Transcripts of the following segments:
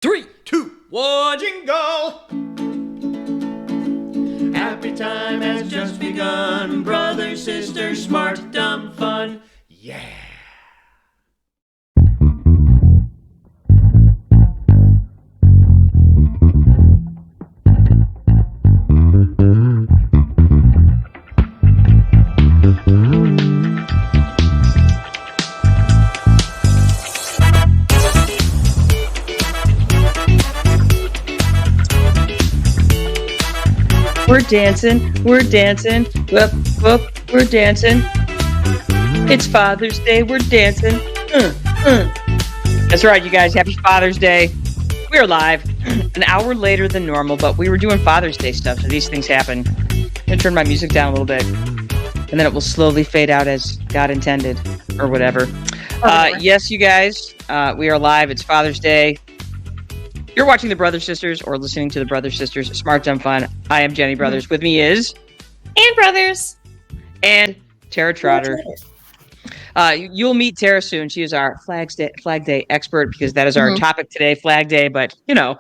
3, 2, 1, Jingle! Happy time has just begun. Brother, sister, smart, dumb, fun. Yeah! We're dancing, whoop, whoop, we're dancing. It's Father's Day, we're dancing. That's right, you guys, happy Father's Day. We're live an hour later than normal, but we were doing Father's Day stuff, so these things happen. I'm going to turn my music down a little bit, and then it will slowly fade out as God intended, or whatever. Yes, you guys, we are live, it's Father's Day. You're watching the Brothers Sisters or listening to the Brothers Sisters Smart Dumb Fun. I am Jenny Brothers. With me is and Brothers and Tara Trotter. You'll meet Tara soon. She is our Flag Day expert because that is our topic today, Flag Day. But you know,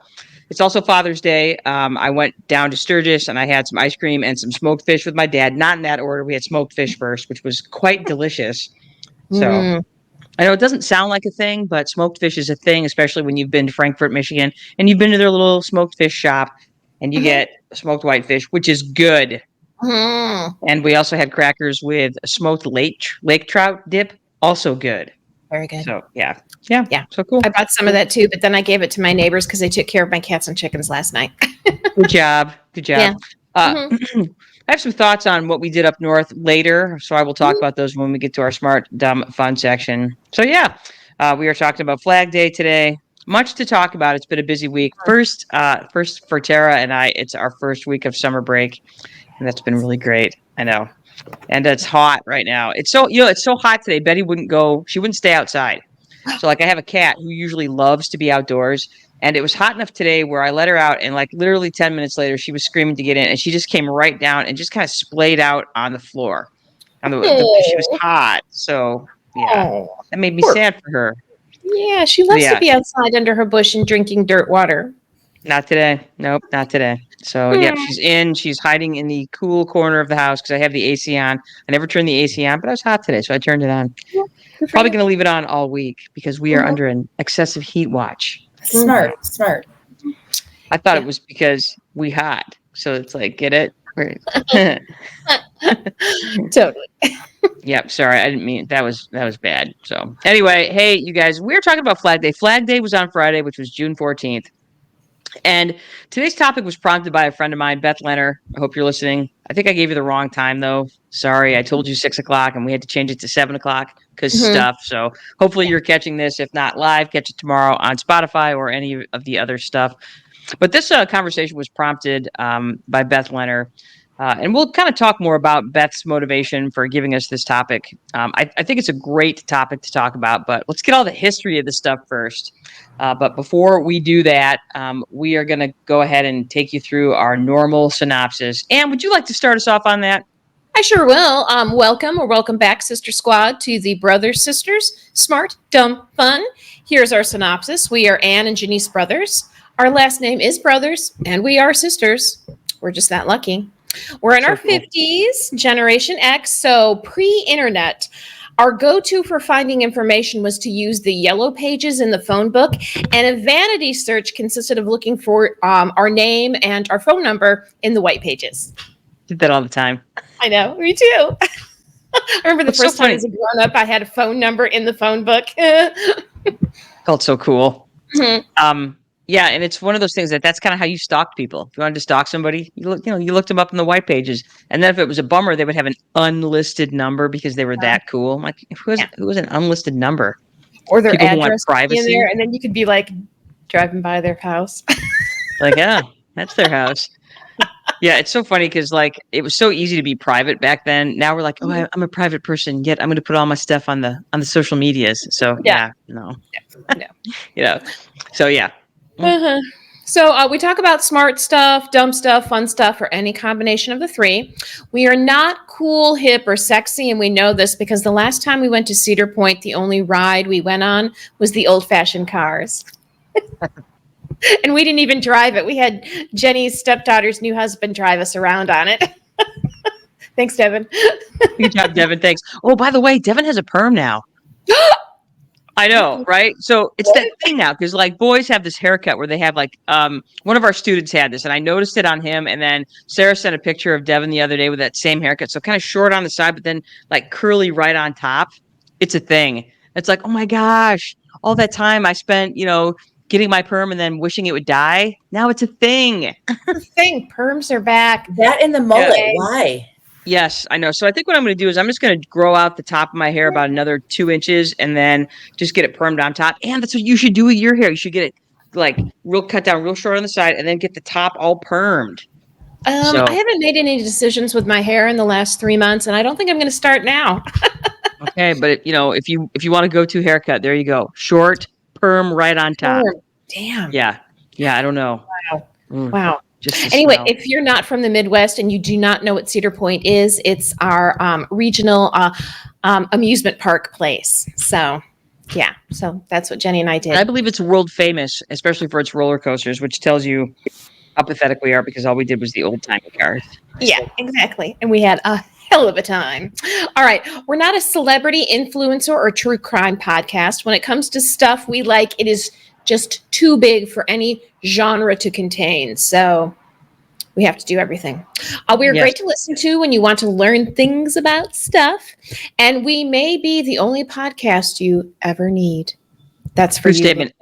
it's also Father's Day. I went down to Sturgis and I had some ice cream and some smoked fish with my dad. Not in that order. We had smoked fish first, which was quite delicious. So. I know it doesn't sound like a thing, but smoked fish is a thing, especially when you've been to Frankfort, Michigan, and you've been to their little smoked fish shop, and you get smoked whitefish, which is good. And we also had crackers with a smoked lake trout dip, also good. Very good. So yeah. So cool. I bought some of that too, but then I gave it to my neighbors because they took care of my cats and chickens last night. Good job. Yeah. I have some thoughts on what we did up north later, so I will talk about those when we get to our smart, dumb, fun section. So yeah, we are talking about Flag Day today. Much to talk about. It's been a busy week. First for Tara and I, it's our first week of summer break, and that's been really great. I know, and it's hot right now. It's so hot today. Betty wouldn't go. She wouldn't stay outside. So like I have a cat who usually loves to be outdoors. And it was hot enough today where I let her out, and like literally 10 minutes later, she was screaming to get in, and she just came right down and just kind of splayed out on the floor. She was hot, so yeah, that made me sad for her. Yeah, she loves to be outside under her bush and drinking dirt water. Not today. Nope, not today. So yeah, she's hiding in the cool corner of the house because I have the AC on. I never turned the AC on, but it was hot today, so I turned it on. Yeah, probably going to leave it on all week because we are under an excessive heat watch. Smart. I thought it was because we hot. So it's like, get it? Totally. Yep. Sorry. I didn't mean that was bad. So anyway, hey, you guys, we're talking about Flag Day. Flag Day was on Friday, which was June 14th. And today's topic was prompted by a friend of mine, Beth Leonard. I hope you're listening. I think I gave you the wrong time, though. Sorry. I told you 6 o'clock and we had to change it to 7 o'clock because stuff. So hopefully you're catching this. If not live, catch it tomorrow on Spotify or any of the other stuff. But this conversation was prompted by Beth Leonard. And we'll kind of talk more about Beth's motivation for giving us this topic. I think it's a great topic to talk about, but let's get all the history of this stuff first. But before we do that, we are going to go ahead and take you through our normal synopsis. Anne, would you like to start us off on that? I sure will. Welcome back, Sister Squad, to the Brothers Sisters Smart Dumb Fun. Here's our synopsis. We are Anne and Janice Brothers. Our last name is Brothers, and we are sisters. We're just that lucky. We're in our 50s, Generation X, so pre-internet. Our go-to for finding information was to use the yellow pages in the phone book, and a vanity search consisted of looking for our name and our phone number in the white pages. Did that all the time. I know, me too. I remember the first time as a grown-up, I had a phone number in the phone book. Felt so cool. Yeah, and it's one of those things that's kind of how you stalked people. If you wanted to stalk somebody, you looked them up in the white pages, and then if it was a bummer, they would have an unlisted number because they were that cool. I'm like, who was an unlisted number? Or their address in there, and then you could be like driving by their house. Like, yeah, that's their house. Yeah, it's so funny because like it was so easy to be private back then. Now we're like, oh, I'm a private person, yet I'm going to put all my stuff on the social medias. So no. So yeah. So we talk about smart stuff, dumb stuff, fun stuff, or any combination of the three. We are not cool, hip, or sexy, and we know this because the last time we went to Cedar Point, the only ride we went on was the old-fashioned cars. And we didn't even drive it. We had Jenny's stepdaughter's new husband drive us around on it. Thanks, Devin. Good job, Devin. Thanks. Oh, by the way, Devin has a perm now. I know, right? So it's that thing now because like boys have this haircut where they have like one of our students had this and I noticed it on him, and then Sarah sent a picture of Devin the other day with that same haircut. So kind of short on the side, but then like curly right on top. It's a thing. It's like, oh my gosh, all that time I spent, getting my perm and then wishing it would die. Now it's a thing. Perms are back. That and the mullet. Yeah. Why? Yes, I know. So I think what I'm going to do is I'm just going to grow out the top of my hair about another 2 inches and then just get it permed on top. And that's what you should do with your hair. You should get it like real cut down, real short on the side, and then get the top all permed. So, I haven't made any decisions with my hair in the last 3 months, and I don't think I'm going to start now. okay, but if you want to go to haircut, there you go. Short, perm right on top. Damn. Yeah. I don't know. Wow. Just anyway, smell. if you're not from the Midwest and you do not know what Cedar Point is, it's our regional amusement park place. So, yeah. So that's what Jenny and I did. I believe it's world famous, especially for its roller coasters, which tells you how pathetic we are because all we did was the old timey cars. Yeah, exactly. And we had a hell of a time. All right. We're not a celebrity influencer or true crime podcast. When it comes to stuff we like, it is just too big for any genre to contain. So we have to do everything. We're great to listen to when you want to learn things about stuff. And we may be the only podcast you ever need. That's for True you. Statement.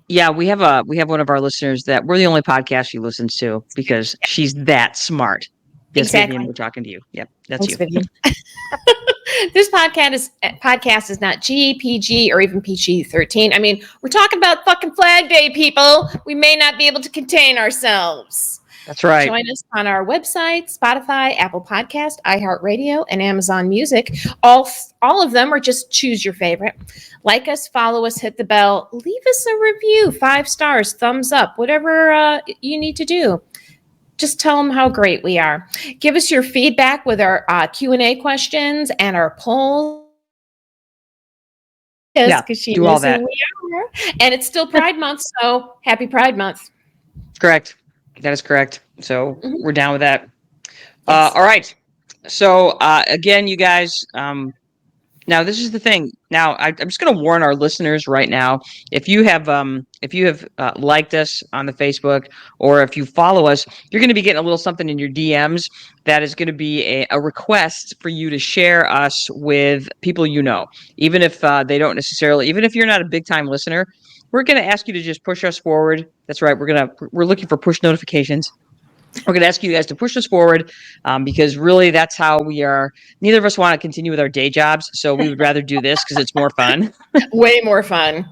Yeah, we have one of our listeners that we're the only podcast she listens to because she's that smart. Yes, Exactly. Vivian, we're talking to you. Yep, that's Thanks, you. Vivian. This podcast is not G, PG, or even PG-13. I mean, we're talking about fucking Flag Day, people. We may not be able to contain ourselves. That's right. Join us on our website, Spotify, Apple Podcast, iHeartRadio, and Amazon Music. All of them, or just choose your favorite. Like us, follow us, hit the bell, leave us a review, 5 stars, thumbs up, whatever you need to do. Just tell them how great we are. Give us your feedback with our Q&A questions and our polls. Yeah, do all that. And it's still Pride Month, so happy Pride Month. Correct. That is correct. So we're down with that. Yes. All right. So again, you guys, now this is the thing. Now I'm just going to warn our listeners right now. If you have liked us on the Facebook or if you follow us, you're going to be getting a little something in your DMs that is going to be a request for you to share us with people you know, even if they don't necessarily, even if you're not a big time listener. We're going to ask you to just push us forward. That's right. We're looking for push notifications. We're going to ask you guys to push us forward because really that's how we are. Neither of us want to continue with our day jobs. So we would rather do this because it's more fun. Way more fun.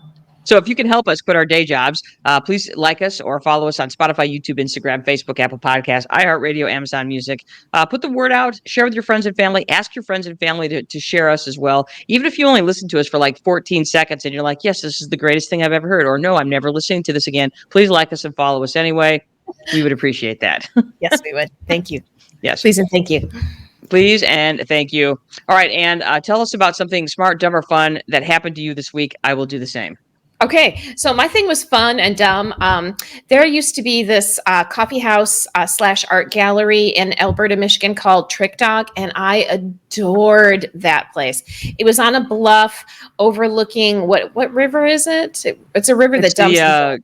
So if you can help us quit our day jobs, please like us or follow us on Spotify, YouTube, Instagram, Facebook, Apple Podcasts, iHeartRadio, Amazon Music. Put the word out, share with your friends and family, ask your friends and family to share us as well. Even if you only listen to us for like 14 seconds and you're like, yes, this is the greatest thing I've ever heard, or no, I'm never listening to this again. Please like us and follow us anyway. We would appreciate that. Yes, we would. Thank you. Yes. Please and thank you. Please and thank you. All right. And tell us about something smart, dumb, or fun that happened to you this week. I will do the same. Okay, so my thing was fun and dumb. There used to be this coffee house / art gallery in Alberta, Michigan called Trick Dog, and I adored that place. It was on a bluff overlooking what river is it? It's a river that dumps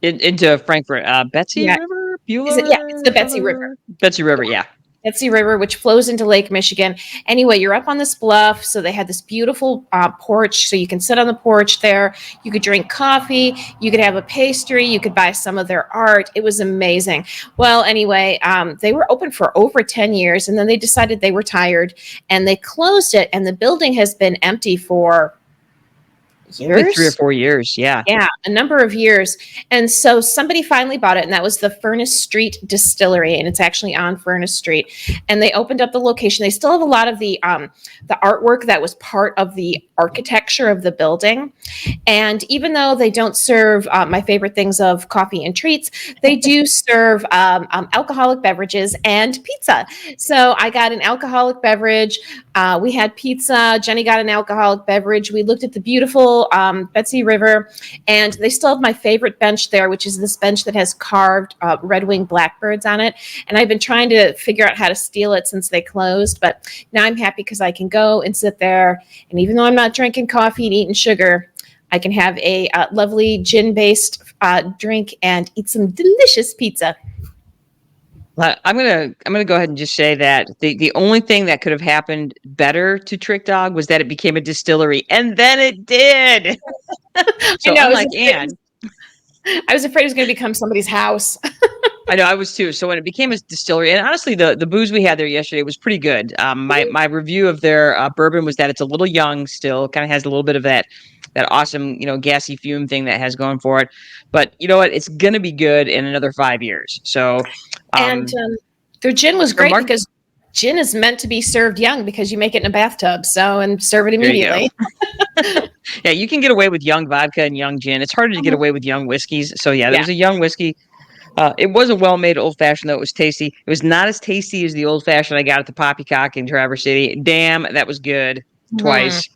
into Frankfurt. Betsy River? Beulah? It's the Betsy River. Betsy River, yeah. Betsy River, which flows into Lake Michigan. Anyway, you're up on this bluff. So they had this beautiful porch. So you can sit on the porch there. You could drink coffee. You could have a pastry. You could buy some of their art. It was amazing. Well, anyway, they were open for over 10 years. And then they decided they were tired. And they closed it. And the building has been empty for years? Like 3 or 4 years, yeah. Yeah, a number of years. And so somebody finally bought it, and that was the Furnace Street Distillery, and it's actually on Furnace Street. And they opened up the location. They still have a lot of the artwork that was part of the architecture of the building. And even though they don't serve my favorite things of coffee and treats, they do serve alcoholic beverages and pizza. So I got an alcoholic beverage. We had pizza. Jenny got an alcoholic beverage. We looked at the beautiful beautiful Betsy River, and they still have my favorite bench there, which is this bench that has carved red-winged blackbirds on it. And I've been trying to figure out how to steal it since they closed, but now I'm happy because I can go and sit there. And even though I'm not drinking coffee and eating sugar, I can have a lovely gin-based drink and eat some delicious pizza. I'm gonna go ahead and just say that the only thing that could have happened better to Trick Dog was that it became a distillery, and then it did. So I know, unlike Anne, I was afraid it was going to become somebody's house. I know I was too. So when it became a distillery, and honestly, the booze we had there yesterday was pretty good. My review of their bourbon was that it's a little young still, kind of has a little bit of that awesome gassy fume thing that has going for it. But you know what? It's gonna be good in another 5 years. So. And their gin was great because gin is meant to be served young because you make it in a bathtub. So, and serve it immediately. Yeah, you can get away with young vodka and young gin. It's harder to get away with young whiskeys. So yeah, there was a young whiskey. It was a well-made old-fashioned, though. It was tasty. It was not as tasty as the old-fashioned I got at the Poppycock in Traverse City. Damn, that was good twice.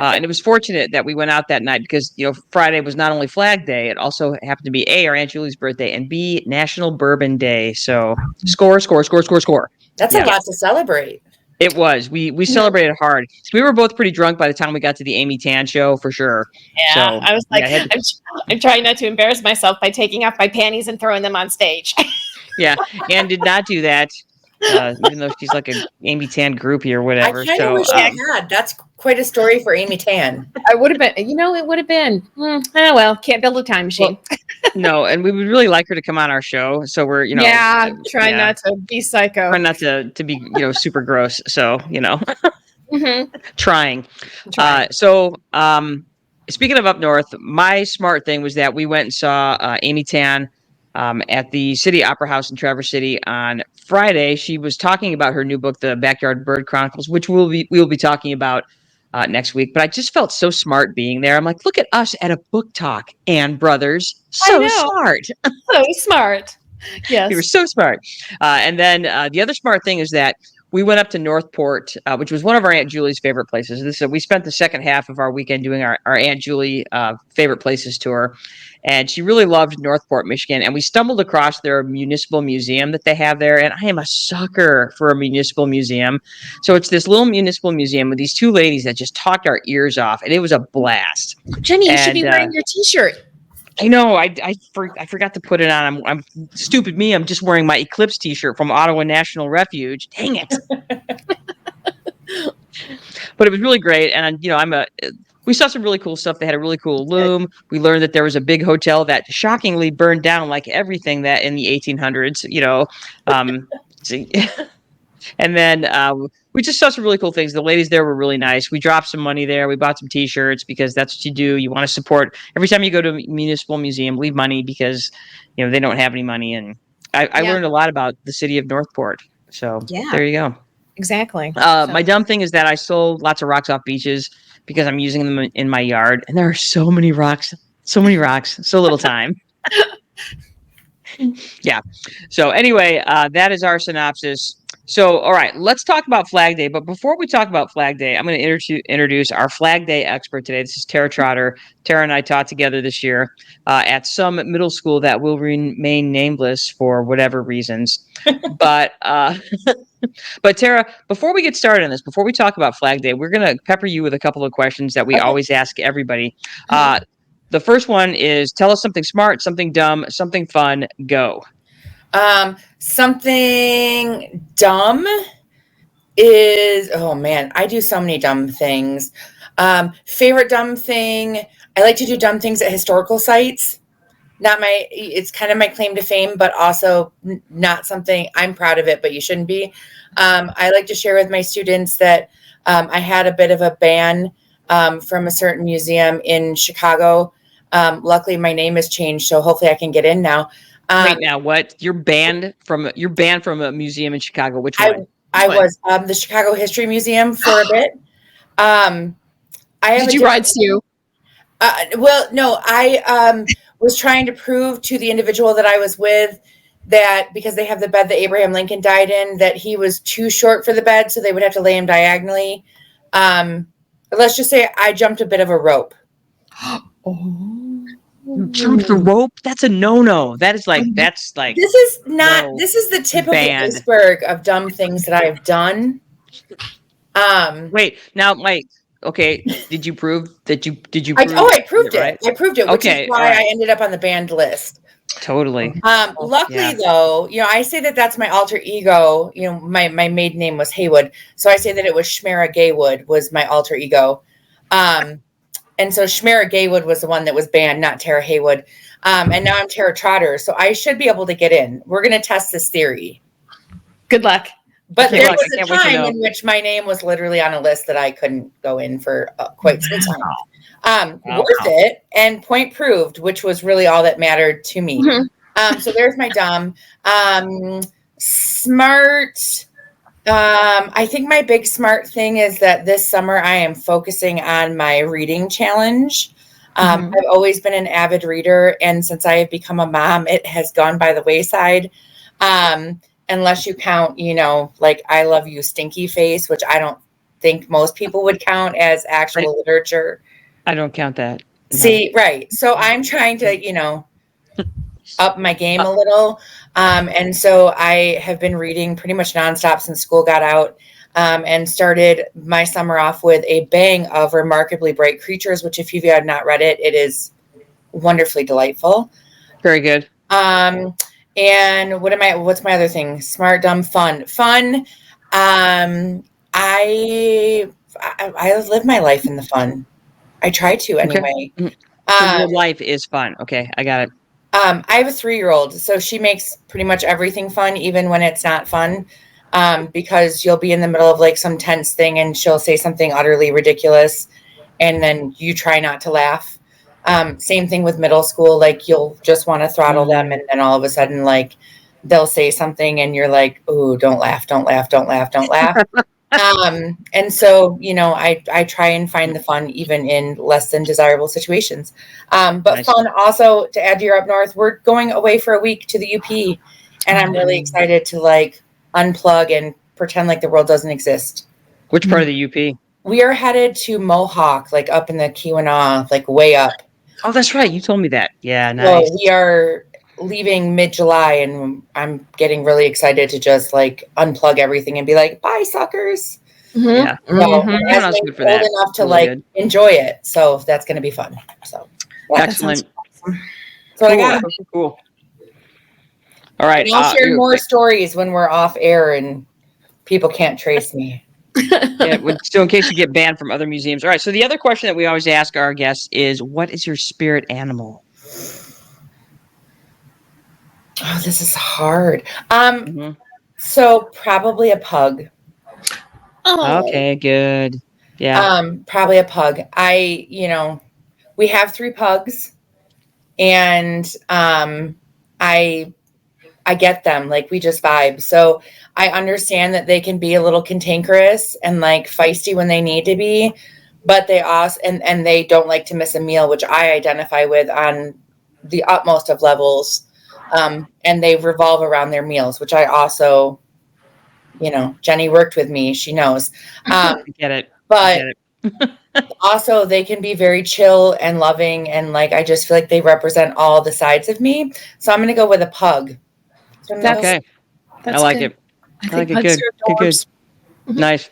And it was fortunate that we went out that night because, Friday was not only Flag Day, it also happened to be A, our Aunt Julie's birthday, and B, National Bourbon Day. So score. That's a lot to celebrate. It was. We celebrated hard. We were both pretty drunk by the time we got to the Amy Tan show, for sure. Yeah, so, I was like, I'm trying not to embarrass myself by taking off my panties and throwing them on stage. Yeah, Anne did not do that. Even though she's like a Amy Tan groupie or whatever. I kind of wish I had. That's quite a story for Amy Tan. I would have been, it would have been. Oh well, can't build a time machine. Well, no, and we would really like her to come on our show. So we're, try not to be psycho. Try not to be, super gross. So, trying. Speaking of up north, my smart thing was that we went and saw Amy Tan at the City Opera House in Traverse City on Friday. She was talking about her new book, The Backyard Bird Chronicles, which we will be talking about next week. But I just felt so smart being there. I'm like, look at us at a book talk, Ann Brothers. So smart. So smart. Yes. You were so smart. And then the other smart thing is that we went up to Northport, which was one of our Aunt Julie's favorite places. We spent the second half of our weekend doing our Aunt Julie favorite places tour. And she really loved Northport, Michigan. And we stumbled across their municipal museum that they have there. And I am a sucker for a municipal museum. So it's this little municipal museum with these two ladies that just talked our ears off. And it was a blast. Jenny, you should be wearing your T-shirt. I know. I forgot to put it on. I'm stupid me. I'm just wearing my Eclipse T-shirt from Ottawa National Refuge. Dang it. But it was really great. And, we saw some really cool stuff. They had a really cool loom. We learned that there was a big hotel that shockingly burned down like everything that in the 1800s, And then we just saw some really cool things. The ladies there were really nice. We dropped some money there. We bought some T-shirts because that's what you do. You want to support. Every time you go to a municipal museum, leave money because, they don't have any money. And I learned a lot about the city of Northport. So there you go. Exactly. My dumb thing is that I sold lots of rocks off beaches because I'm using them in my yard. And there are so many rocks, so little time. Yeah. So anyway, that is our synopsis. So, all right, let's talk about Flag Day. But before we talk about Flag Day, I'm going to introduce our Flag Day expert today. This is Tara Trotter. Tara and I taught together this year at some middle school that will remain nameless for whatever reasons. But Tara, before we get started on this, before we talk about Flag Day, we're going to pepper you with a couple of questions that we always ask everybody. The first one is tell us something smart, something dumb, something fun. Go. Something dumb is, oh man, I do so many dumb things. Favorite dumb thing, I like to do dumb things at historical sites. It's kind of my claim to fame, but also not something I'm proud of it, but you shouldn't be. I like to share with my students that I had a bit of a ban from a certain museum in Chicago. Luckily, my name has changed, so hopefully I can get in now. Wait, now what? You're banned from a museum in Chicago. Which one? I was the Chicago History Museum for a bit. Did you ride Sue? Well, no, I was trying to prove to the individual that I was with that because they have the bed that Abraham Lincoln died in, that he was too short for the bed, so they would have to lay him diagonally. Let's just say I jumped a bit of a rope. Jump the rope? That's a no-no. That's like This is not. whoa, This is the tip of the banned. iceberg of dumb things that I've done. Wait, now, Mike. Okay, did you prove that you I proved it, right? it. I proved it, which is Okay, all why right, I ended up on the banned list. totally. Luckily, Yeah. though, I say that that's my alter ego. My maiden name was Haywood, so I say that it was Shmara Gaywood was my alter ego. And so Shmara Gaywood was the one that was banned, not Tara Haywood. And now I'm Tara Trotter, so I should be able to get in. We're going to test this theory. Good luck. But Good there luck. was I a can't wait to time know. in which my name was literally on a list that I couldn't go in for quite some time. Wow. Worth it, and point proved, which was really all that mattered to me. Mhm. So there's my dumb. Smart. I think my big smart thing is that this summer I am focusing on my reading challenge. Mhm. I've always been an avid reader, and since I have become a mom, it has gone by the wayside. Unless you count, like I Love You, Stinky Face, which I don't think most people would count as actual literature. I don't count that. No. See, right. So I'm trying to, up my game a little. And so I have been reading pretty much nonstop since school got out, and started my summer off with a bang of Remarkably Bright Creatures, which if you have not read it, it is wonderfully delightful. Very good. And what's my other thing? Smart, dumb, fun. Fun. I live my life in the fun. I try to anyway. So your life is fun. Okay, I got it. I have a 3-year-old, so she makes pretty much everything fun, even when it's not fun. Because you'll be in the middle of like some tense thing and she'll say something utterly ridiculous, and then you try not to laugh. Same thing with middle school. Like you'll just want to throttle them, and then all of a sudden, like they'll say something, and you're like, "Ooh, don't laugh, don't laugh, don't laugh, don't laugh." And so, I try and find the fun even in less than desirable situations. But Nice. fun also, to add to your up north, we're going away for a week to the UP, and I'm really excited to like unplug and pretend like the world doesn't exist. Which part of the UP? We are headed to Mohawk, like up in the Keweenaw, like way up. Oh, that's right. You told me that. Yeah, So nice. we are leaving mid-July, and I'm getting really excited to just like unplug everything and be like, bye, suckers. Yeah. So Everyone as else I'm good for old that. enough to Really like good. enjoy it. So that's going to be fun. So yeah, Excellent. so I got. Cool. All right. And I'll share more stories when we're off air and people can't trace me. Yeah, so in case you get banned from other museums. All right. So the other question that we always ask our guests is, what is your spirit animal? Oh, this is hard. Mhm. So probably a pug. Oh. Okay, good. Yeah. Probably a pug. We have 3 pugs, and I get them. Like we just vibe. So I understand that they can be a little cantankerous and like feisty when they need to be, but they also and they don't like to miss a meal, which I identify with on the utmost of levels. And they revolve around their meals, which I also, Jenny worked with me. She knows. I get it. But also they can be very chill and loving, and like I just feel like they represent all the sides of me. So I'm going to go with a pug. Okay. I like it. I like it. Good. Good. Nice.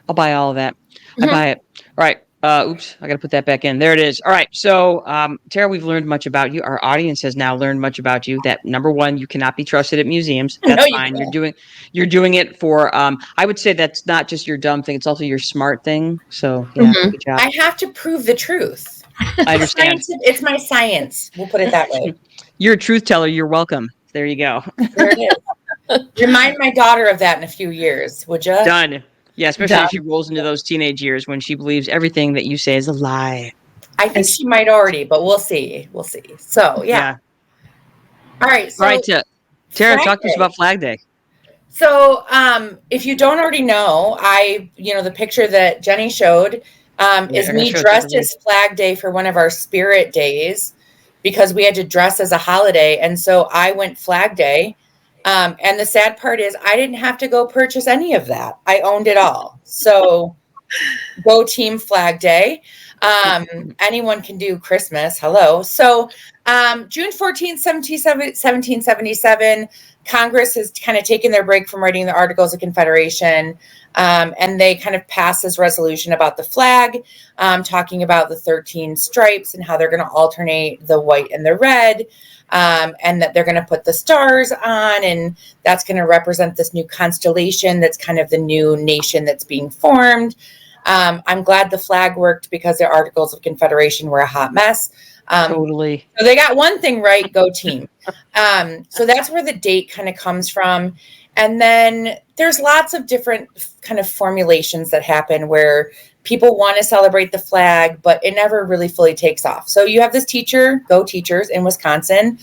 I'll buy all of that. I buy it. All right. Oops. I got to put that back in. There it is. All right. So, Tara, we've learned much about you. Our audience has now learned much about you. That number one, you cannot be trusted at museums. That's No, you fine. can't. You're doing it for. I would say that's not just your dumb thing. It's also your smart thing. So, yeah. Good job. I have to prove the truth. I understand. It's my science. We'll put it that way. You're a truth teller. You're welcome. There you go. There it is. Remind my daughter of that in a few years, would you? Done. Yeah, especially if she rolls into those teenage years when she believes everything that you say is a lie. I think she might already, but we'll see. We'll see. So, yeah. All right. So, all right, Tara, talk to us about Flag Day. So, if you don't already know, the picture that Jenny showed is me dressed as Flag Day for one of our spirit days, because we had to dress as a holiday. And so I went Flag Day. And the sad part is I didn't have to go purchase any of that. I owned it all. So go Team Flag Day. Anyone can do Christmas. Hello. So June 14th, 1777, Congress has kind of taken their break from writing the Articles of Confederation, and they kind of pass this resolution about the flag, talking about the 13 stripes and how they're going to alternate the white and the red, and that they're going to put the stars on, and that's going to represent this new constellation that's kind of the new nation that's being formed. I'm glad the flag worked because the Articles of Confederation were a hot mess. Totally. So they got one thing right, go team. So that's where the date kind of comes from. And then there's lots of different kind of formulations that happen where people want to celebrate the flag, but it never really fully takes off. So you have this teacher, go teachers in Wisconsin,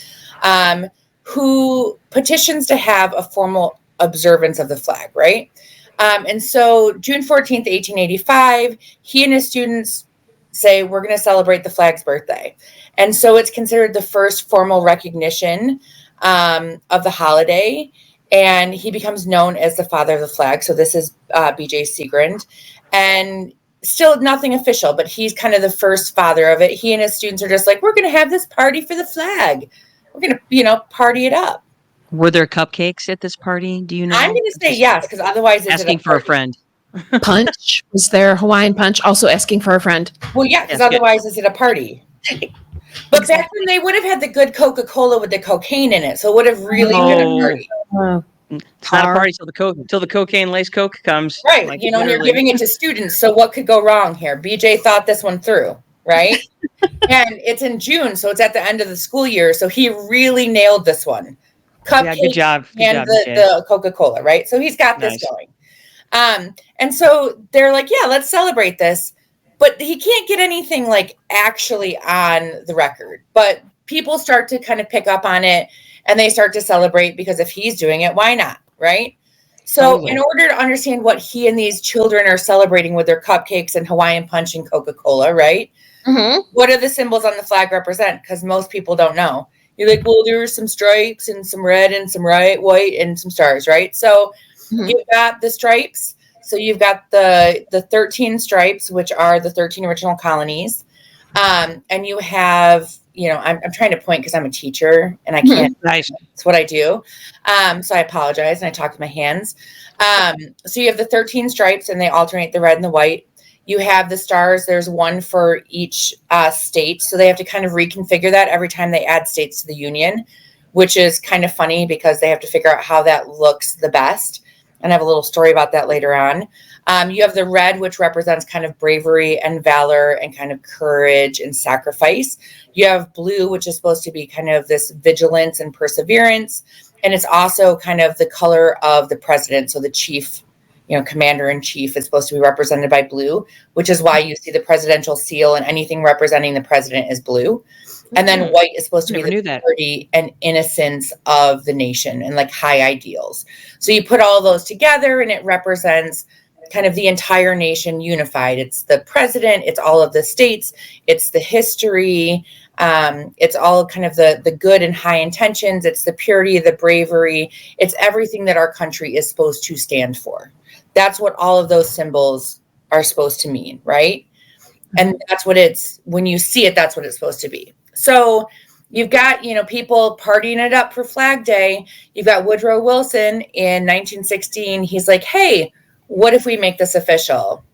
who petitions to have a formal observance of the flag, right? And so June 14th, 1885, he and his students say, we're going to celebrate the flag's birthday. And so it's considered the first formal recognition of the holiday. And he becomes known as the father of the flag. So this is B.J. Seagrand. And still nothing official, but he's kind of the first father of it. He and his students are just like, we're going to have this party for the flag. We're going to, party it up. Were there cupcakes at this party? Do you know? I'm going to say yes, because otherwise it's asking for a friend. Punch. Was there Hawaiian punch? Also asking for a friend. Well, yeah, because otherwise is it a party? But back when they would have had the good Coca-Cola with the cocaine in it, so it would have really been a party. It's not a party till the cocaine lace Coke comes. Right. And you're giving it to students. So what could go wrong here? BJ thought this one through, right? And it's in June, so it's at the end of the school year. So he really nailed this one. Cupcake, good job. And the Coca-Cola, right? So he's got this going. And so they're like, yeah, let's celebrate this. But he can't get anything like actually on the record. But people start to kind of pick up on it, and they start to celebrate because if he's doing it, why not? Right. So in order to understand what he and these children are celebrating with their cupcakes and Hawaiian punch and Coca-Cola, right? Mm-hmm. What do the symbols on the flag represent? Because most people don't know. You're like, well, there were some stripes and some red and some white and some stars, right? So you've got the stripes. So you've got the 13 stripes, which are the 13 original colonies. And you have, I'm trying to point because I'm a teacher and I can't. Nice. It's what I do. So I apologize and I talk with my hands. So you have the 13 stripes and they alternate the red and the white. You have the stars. There's one for each state. So they have to kind of reconfigure that every time they add states to the union, which is kind of funny because they have to figure out how that looks the best. And I have a little story about that later on. You have the red, which represents kind of bravery and valor and kind of courage and sacrifice. You have blue, which is supposed to be kind of this vigilance and perseverance. And it's also kind of the color of the president. So the chief, commander in chief is supposed to be represented by blue, which is why you see the presidential seal and anything representing the president is blue. And then white is supposed to be the purity and innocence of the nation and like high ideals. So you put all those together and it represents kind of the entire nation unified. It's the president, it's all of the states, it's the history, it's all kind of the good and high intentions, it's the purity, the bravery, it's everything that our country is supposed to stand for. That's what all of those symbols are supposed to mean, right? And that's what when you see it, that's what it's supposed to be. So you've got, people partying it up for Flag Day. You've got Woodrow Wilson in 1916. He's like, hey, what if we make this official?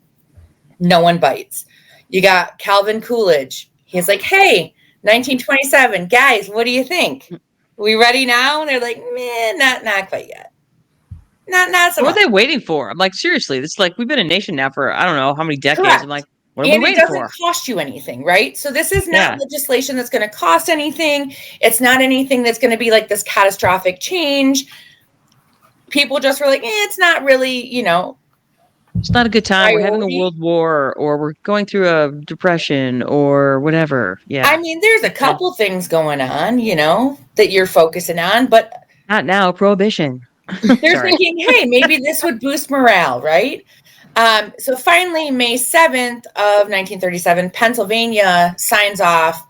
No one bites. You got Calvin Coolidge. He's like, hey, 1927, guys, what do you think? We ready now? And they're like, man, not quite yet. Not so much. What are they waiting for? I'm like, seriously, this is like, we've been a nation now for, I don't know how many decades. Correct. I'm like, what are we waiting for? And it doesn't cost you anything, right? So this is not legislation that's going to cost anything. It's not anything that's going to be like this catastrophic change. People just were like, it's not really, it's not a good time. We're having a world war or we're going through a depression or whatever. Yeah. I mean, there's a couple things going on, that you're focusing on, but not now. Prohibition. They're thinking, hey, maybe this would boost morale, right? So finally, May 7th of 1937, Pennsylvania signs off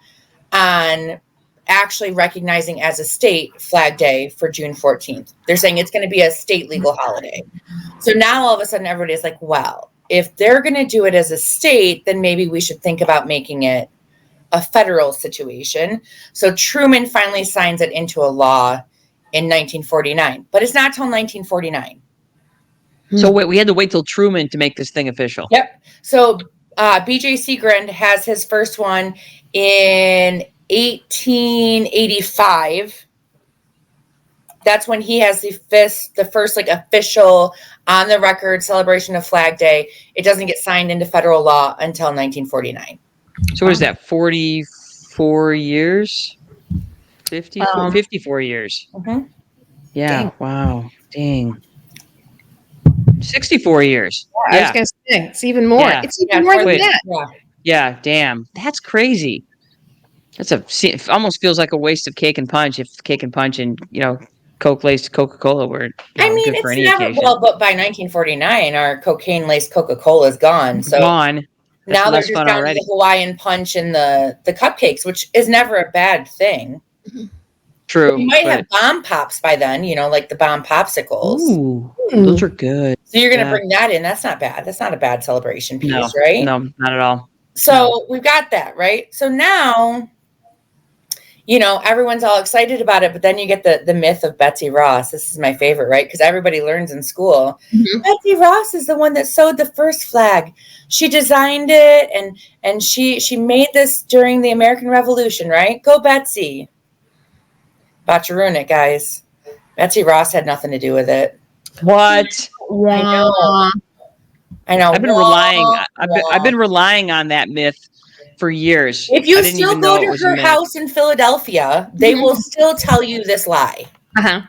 on actually recognizing as a state Flag Day for June 14th. They're saying it's going to be a state legal holiday. So now all of a sudden everybody's like, well, if they're going to do it as a state, then maybe we should think about making it a federal situation. So Truman finally signs it into a law in 1949, but it's not till 1949. So wait, we had to wait till Truman to make this thing official. Yep. So B.J. Seagrand has his first one in 1885. That's when he has the first like official on the record celebration of Flag Day. It doesn't get signed into federal law until 1949. So what is that? 44 years? 54 years. Mhm. Yeah. Dang. Wow. Dang. 64 years. I was going to say, it's even more. Yeah. It's even more than Wait. that. Yeah. Yeah. Damn. That's crazy. It almost feels like a waste of cake and punch if cake and punch and, Coke laced Coca-Cola were good for any occasion. Well, but by 1949, our cocaine laced Coca-Cola is gone. So Gone. That's now they're less just fun down to already. the Hawaiian punch and the cupcakes, which is never a bad thing. True. You might have bomb pops by then, like the bomb popsicles. Ooh, those are good. So you're going to bring that in. That's not bad. That's not a bad celebration piece, No, right? No, not at all. So we've got that, right? So now, everyone's all excited about it, but then you get the myth of Betsy Ross. This is my favorite, right? Because everybody learns in school. Mhm. Betsy Ross is the one that sewed the first flag. She designed it, and she made this during the American Revolution, right? Go Betsy. About to ruin it, guys. Betsy Ross had nothing to do with it. What? I know. I've been relying on that myth for years. If you still go to her house in Philadelphia, they will still tell you this lie. Uh-huh.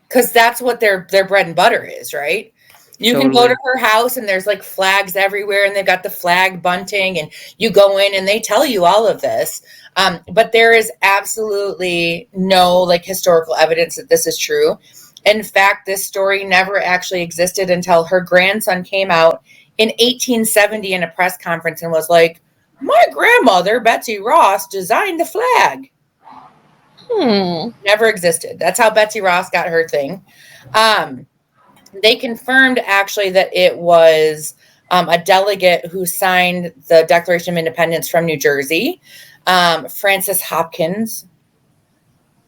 Because that's what their bread and butter is, right? You can go to her house and there's like flags everywhere and they've got the flag bunting and you go in and they tell you all of this. But there is absolutely no like historical evidence that this is true. In fact, this story never actually existed until her grandson came out in 1870 in a press conference and was like, my grandmother, Betsy Ross, designed the flag. Never existed. That's how Betsy Ross got her thing. They confirmed actually that it was a delegate who signed the Declaration of Independence from New Jersey, Francis Hopkins,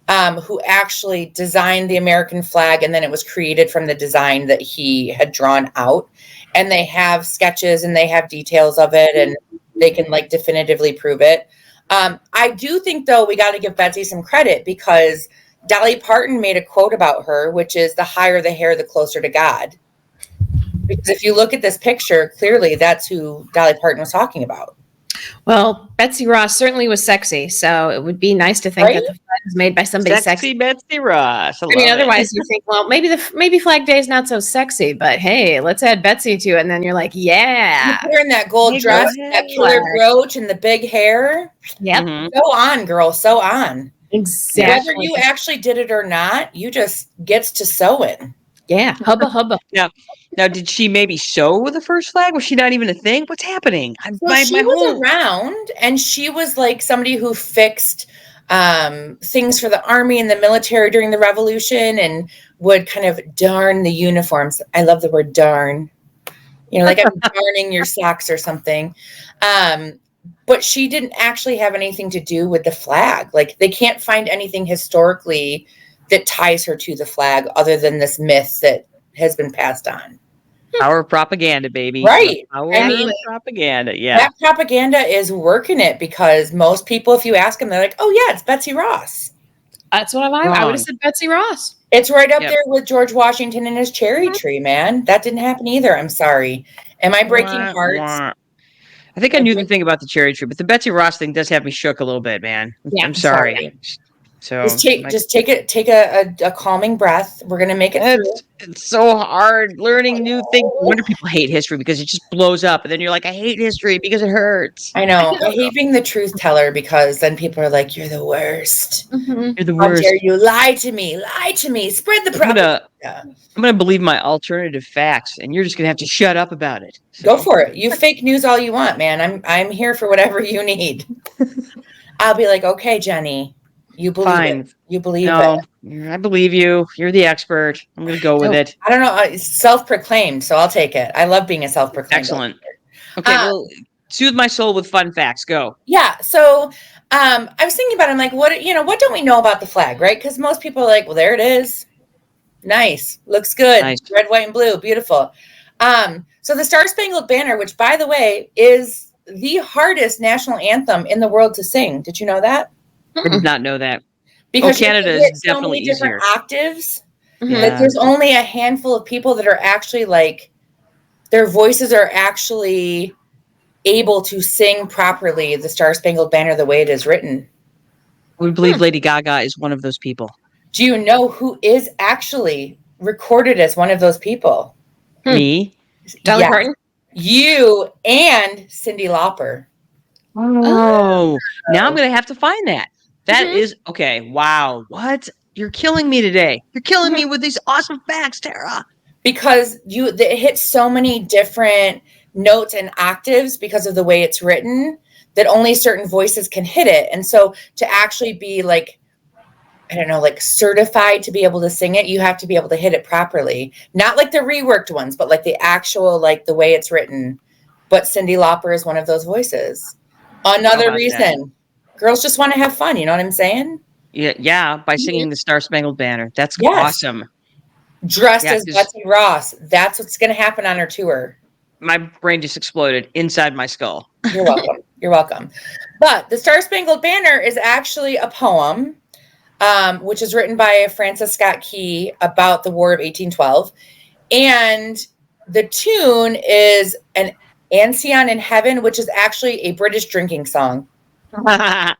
who actually designed the American flag, and then it was created from the design that he had drawn out. And they have sketches and they have details of it, and they can like definitively prove it. I do think, though, we got to give Betsy some credit because Dolly Parton made a quote about her, which is the higher the hair, the closer to God. Because if you look at this picture, clearly that's who Dolly Parton was talking about. Well, Betsy Ross certainly was sexy, so it would be nice to think that the flag was made by somebody sexy. Betsy Ross. Otherwise you think, well, maybe Flag Day is not so sexy, but hey, let's add Betsy to it, and then you're like, yeah, You're wearing that gold dress, that killer brooch, and the big hair. Yep. Mm-hmm. So on, girl. So on. Exactly. Whether you actually did it or not, you just gets to sew it. Yeah, hubba hubba. Now, did she maybe sew the first flag? Was she not even a thing? What's happening? She was around, and she was like somebody who fixed things for the army and the military during the Revolution, and would kind of darn the uniforms. I love the word darn. Like I'm darning your socks or something. But she didn't actually have anything to do with the flag. Like they can't find anything historically that ties her to the flag other than this myth that has been passed on. Power of propaganda, baby. Right. Power of propaganda. Yeah. That propaganda is working it because most people, if you ask them, they're like, oh, yeah, it's Betsy Ross. That's what I would have said Betsy Ross. It's right up there with George Washington and his cherry tree, man. That didn't happen either. I'm sorry. Am I breaking hearts? I think I knew the thing about the cherry tree, but the Betsy Ross thing does have me shook a little bit, man. Yeah, I'm sorry. So just take a calming breath. We're gonna make it through. It's so hard learning new things. No wonder people hate history because it just blows up, and then you're like, I hate history because it hurts. I know. I hate being the truth teller because then people are like, you're the worst. Mm-hmm. You're the worst. How dare you lie to me? Lie to me. Spread the propaganda. I'm gonna believe my alternative facts, and you're just gonna have to shut up about it. So. Go for it. You fake news all you want, man. I'm here for whatever you need. I'll be like, okay, Jenny. You believe Fine. it. You believe No, it. I believe you. You're the expert. I'm going to go with Oh. it. I don't know. It's self-proclaimed, so I'll take it. I love being a self-proclaimed Excellent. expert. Okay, well, soothe my soul with fun facts. Go. Yeah. So I was thinking about it. I'm like, what don't we know about the flag, right? Because most people are like, well, there it is. Nice. Looks good. Nice. Red, white, and blue. Beautiful. So the Star Spangled Banner, which by the way, is the hardest national anthem in the world to sing. Did you know that? I did not know that. Because you have Canada to is hit so definitely many different easier. octaves. Mhm. Like there's only a handful of people that are actually like their voices are actually able to sing properly the Star Spangled Banner the way it is written. We believe Lady Gaga is one of those people. Do you know who is actually recorded as one of those people? Me? Dolly Parton? You and Cyndi Lauper. Oh, now I'm going to have to find that. That Mhm. is okay. Wow. What? You're killing me today. You're killing me with these awesome facts, Tara. Because it hits so many different notes and octaves because of the way it's written that only certain voices can hit it. And so to actually be like, I don't know, like certified to be able to sing it, you have to be able to hit it properly. Not like the reworked ones, but like the actual, like the way it's written. But Cyndi Lauper is one of those voices. Another reason. Girls just want to have fun. You know what I'm saying? Yeah, by singing the Star Spangled Banner. That's Yes. awesome. Dressed Yeah, as 'cause Betsy Ross. That's what's going to happen on her tour. my brain just exploded inside my skull. You're welcome. You're welcome. But the Star Spangled Banner is actually a poem, which is written by Francis Scott Key about the War of 1812. And the tune is an Ancient in Heaven, which is actually a British drinking song. I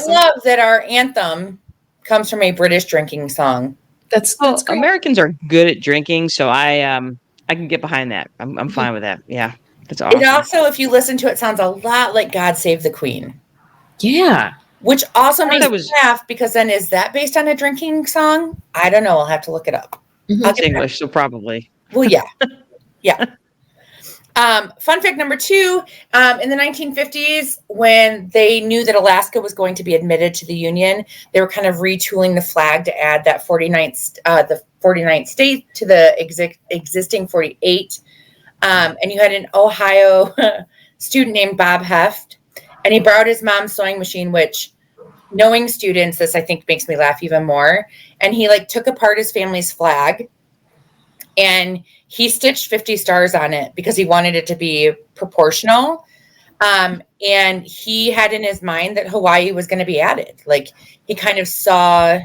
love that our anthem comes from a British drinking song. That's Well, great. Americans are good at drinking, so I can get behind that. I'm fine with that. Yeah, that's awesome. It also, if you listen to it, sounds a lot like God Save the Queen. Yeah. Which also thought makes that me was- laugh because then is that based on a drinking song? I don't know. I'll have to look it up. Mhm. I'll It's get back. English, so probably. Well, yeah. Yeah. Fun fact number 2, in the 1950s, when they knew that Alaska was going to be admitted to the Union, they were kind of retooling the flag to add that 49th state to the existing 48. And you had an Ohio student named Bob Heft, and he borrowed his mom's sewing machine, which, knowing students, this I think makes me laugh even more. And he like took apart his family's flag and he stitched 50 stars on it because he wanted it to be proportional. And he had in his mind that Hawaii was going to be added. Like he kind of saw,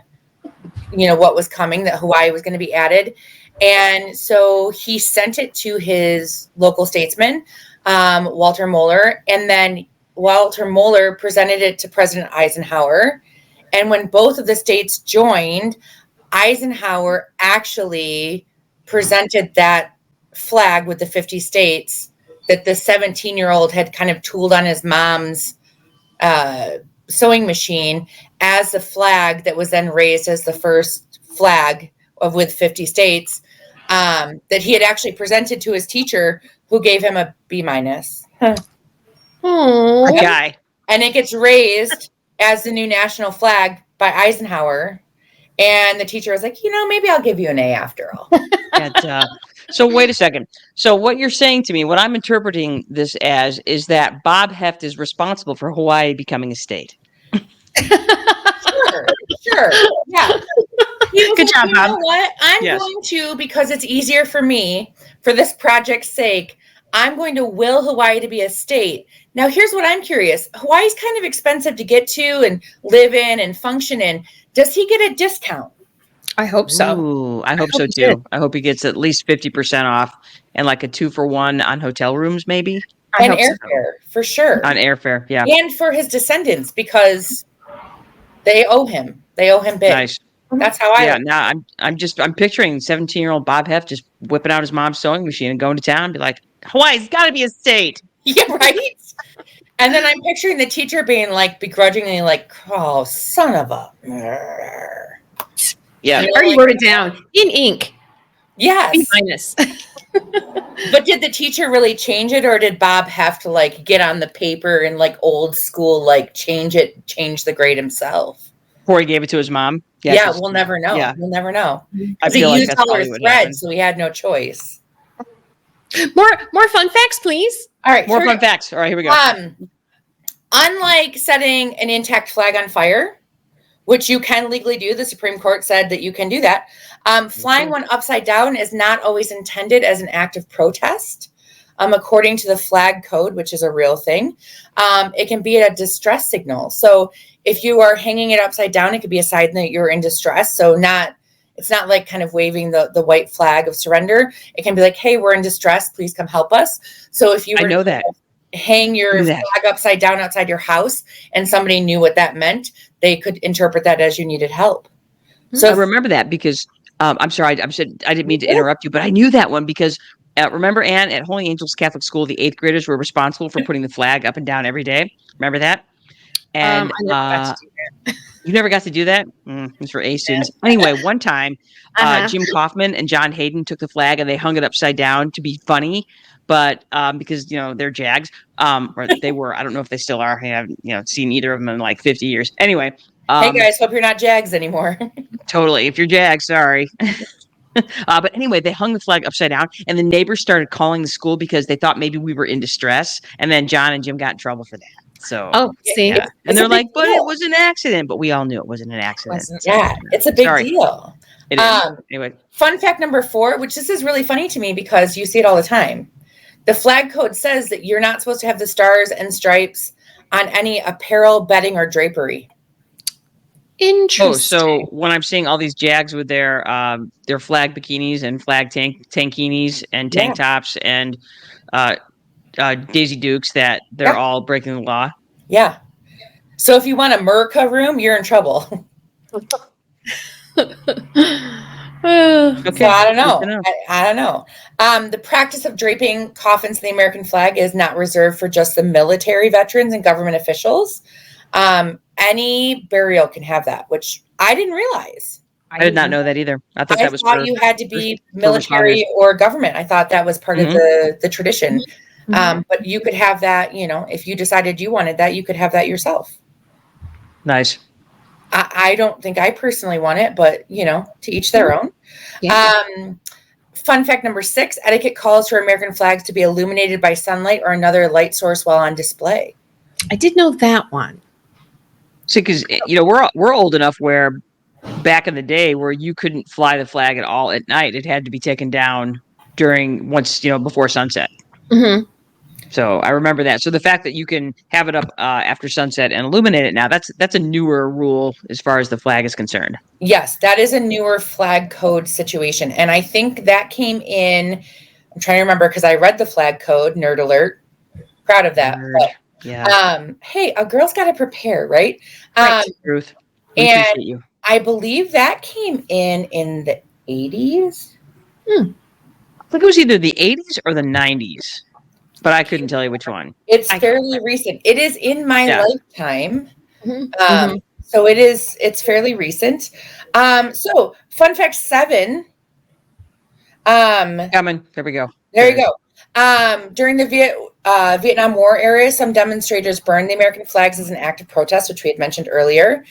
what was coming, that Hawaii was going to be added. And so he sent it to his local statesman, Walter Moeller. And then Walter Moeller presented it to President Eisenhower. And when both of the states joined, Eisenhower actually presented that flag with the 50 states that the 17-year-old had kind of tooled on his mom's sewing machine as the flag that was then raised as the first flag with 50 states, that he had actually presented to his teacher, who gave him a B-. Oh. A guy. And it gets raised as the new national flag by Eisenhower. And the teacher was like, maybe I'll give you an A after all. So wait a second. So what you're saying to me, what I'm interpreting this as, is that Bob Heft is responsible for Hawaii becoming a state. Sure. Yeah. Good job, you Bob. know what? I'm Yes. going to, because it's easier for me, for this project's sake, I'm going to will Hawaii to be a state. Now, here's what I'm curious. Hawaii's kind of expensive to get to and live in and function in. Does he get a discount? I hope so. Ooh, I hope so he too. did. I hope he gets at least 50% off and like a 2-for-1 on hotel rooms, maybe I And hope so. airfare, for sure. on airfare. Yeah, And for his descendants, because they owe him. They owe him big. nice. That's how I Yeah, look. now I'm picturing 17-year-old Bob Heft just whipping out his mom's sewing machine and going to town and be like, Hawaii's got to be a state. Yeah, right? And then I'm picturing the teacher being like begrudgingly like, oh, son of a. Yeah. I already wrote it down in ink. Yes. B minus. But did the teacher really change it, or did Bob have to like get on the paper and like old school, like change the grade himself? Before he gave it to his mom. Yeah, 'Cause- we'll never know. Yeah, We'll never know. I Because he feel like used that's all our probably what threads, happened. so he had no choice. More fun facts, please. All right. More here fun we go. facts. All right, here we go. Unlike setting an intact flag on fire, which you can legally do, the Supreme Court said that you can do that. Flying one upside down is not always intended as an act of protest. According to the flag code, which is a real thing, it can be a distress signal. So if you are hanging it upside down, it could be a sign that you're in distress. So it's not like kind of waving the white flag of surrender. It can be like, hey, we're in distress. Please come help us. So if you I were know that. hang your flag upside down outside your house and somebody knew what that meant, they could interpret that as you needed help. So I remember that because I'm sorry, I didn't mean to interrupt you, but I knew that one because remember, Anne, at Holy Angels Catholic School, the 8th graders were responsible for putting the flag up and down every day. Remember that? And I never got to do that. you never got to do that? It's for A students. Anyway, one time, Jim Kaufman and John Hayden took the flag and they hung it upside down to be funny. But because, they're Jags, or they were, I don't know if they still are. I haven't, seen either of them in like 50 years. Anyway. Hey guys, hope you're not Jags anymore. Totally. If you're Jags, sorry. But anyway, they hung the flag upside down and the neighbors started calling the school because they thought maybe we were in distress. And then John and Jim got in trouble for that. So, see, yeah. And they're like, but deal. it was an accident. But we all knew it wasn't an accident. Yeah, it's a big deal. It is. Anyway. Fun fact number 4, which this is really funny to me because you see it all the time. The flag code says that you're not supposed to have the stars and stripes on any apparel, bedding, or drapery. Interesting. Oh, so when I'm seeing all these Jags with their flag bikinis and flag tankinis and tank tops and Daisy Dukes, that they're all breaking the law. Yeah. So if you want a Merca room, you're in trouble. Okay. So I don't know. I don't know. The practice of draping coffins in the American flag is not reserved for just the military veterans and government officials. Any burial can have that, which I didn't realize. I did not know that either. I thought that was you had to be military or government. I thought that was part of the tradition. But you could have that, if you decided you wanted that, you could have that yourself. Nice. I don't think I personally want it, but to each their own. Yeah. Fun fact number 6, etiquette calls for American flags to be illuminated by sunlight or another light source while on display. I did know that one. See, because we're old enough where back in the day where you couldn't fly the flag at all at night, it had to be taken down before sunset. Mm-hmm. So I remember that. So the fact that you can have it up after sunset and illuminate it now, that's a newer rule as far as the flag is concerned. Yes, that is a newer flag code situation. And I think that came in, I'm trying to remember because I read the flag code, nerd alert. Proud of that. Nerd. But, yeah. Hey, a girl's got to prepare, right? Ruth, we appreciate you. I believe that came in the 80s. I think it was either the 80s or the 90s. But I couldn't tell you which one. It's fairly recent. It is in my lifetime. Mm-hmm. So it's fairly recent. So fun fact 7. Coming. There we go. There you go. During the Vietnam War era, some demonstrators burned the American flags as an act of protest, which we had mentioned earlier.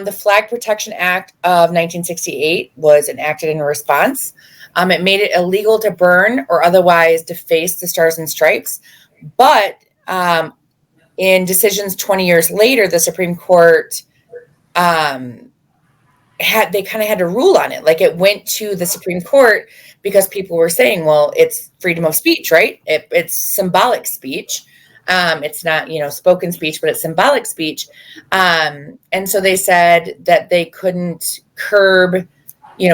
The Flag Protection Act of 1968 was enacted in response. It made it illegal to burn or otherwise deface the stars and stripes. But in decisions 20 years later, the Supreme Court had to rule on it. Like it went to the Supreme Court because people were saying, well, it's freedom of speech, right? It's symbolic speech. It's not, spoken speech, but it's symbolic speech. And so they said that they couldn't curb,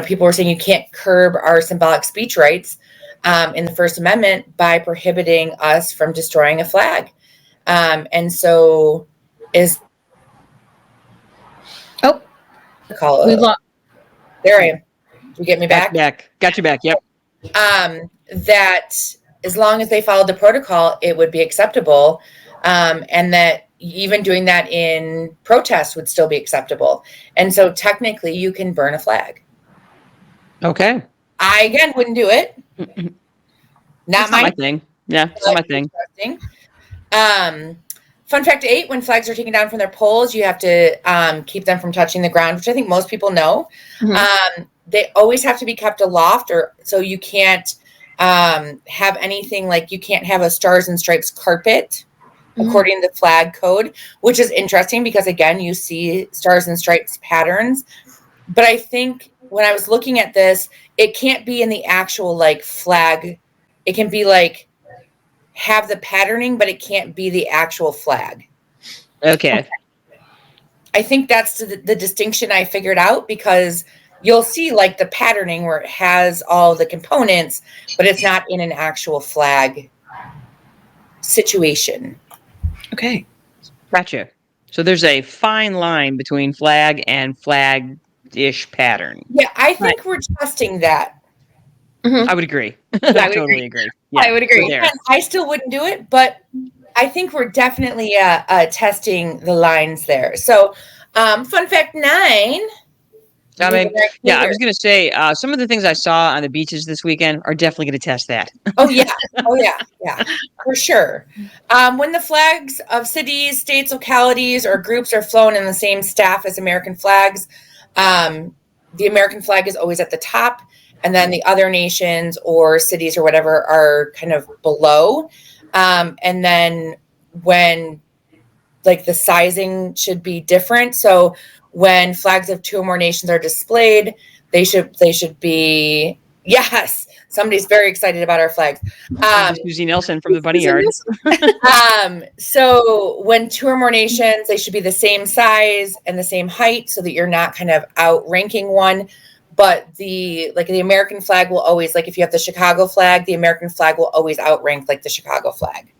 people were saying you can't curb our symbolic speech rights in the First Amendment by prohibiting us from destroying a flag. And so is... Oh, call it. There I am. You get me back? Got you back. Yep. That as long as they followed the protocol, it would be acceptable. And that even doing that in protest would still be acceptable. And so technically you can burn a flag. Okay. I again wouldn't do it. It's not my thing. Yeah, it's not my thing. Fun fact 8, when flags are taken down from their poles, you have to keep them from touching the ground, which I think most people know. They always have to be kept aloft, or so you can't have anything like you can't have a Stars and Stripes carpet, according to the flag code, which is interesting because, again, you see Stars and Stripes patterns. But I think when I was looking at this, it can't be in the actual like flag. It can be like have the patterning, but it can't be the actual flag. Okay. I think that's the distinction I figured out, because you'll see like the patterning where it has all the components, but it's not in an actual flag situation. Okay. Gotcha. So there's a fine line between flag and flag-ish pattern. Yeah, I think we're testing that. I would agree. I totally agree. Yeah, I would agree. And I still wouldn't do it, but I think we're definitely testing the lines there. So, fun fact 9. I mean, yeah, I was going to say some of the things I saw on the beaches this weekend are definitely going to test that. Oh yeah, for sure. When the flags of cities, states, localities, or groups are flown in the same staff as American flags, the American flag is always at the top, and then the other nations or cities or whatever are kind of below. And then when like the sizing should be different. So when flags of 2 or more nations are displayed, they should be, yes, somebody's very excited about our flags. Susie Nelson from the Bunny Yard. So when 2 or more nations, they should be the same size and the same height, so that you're not kind of outranking one. But the American flag will always, like if you have the Chicago flag, the American flag will always outrank like the Chicago flag.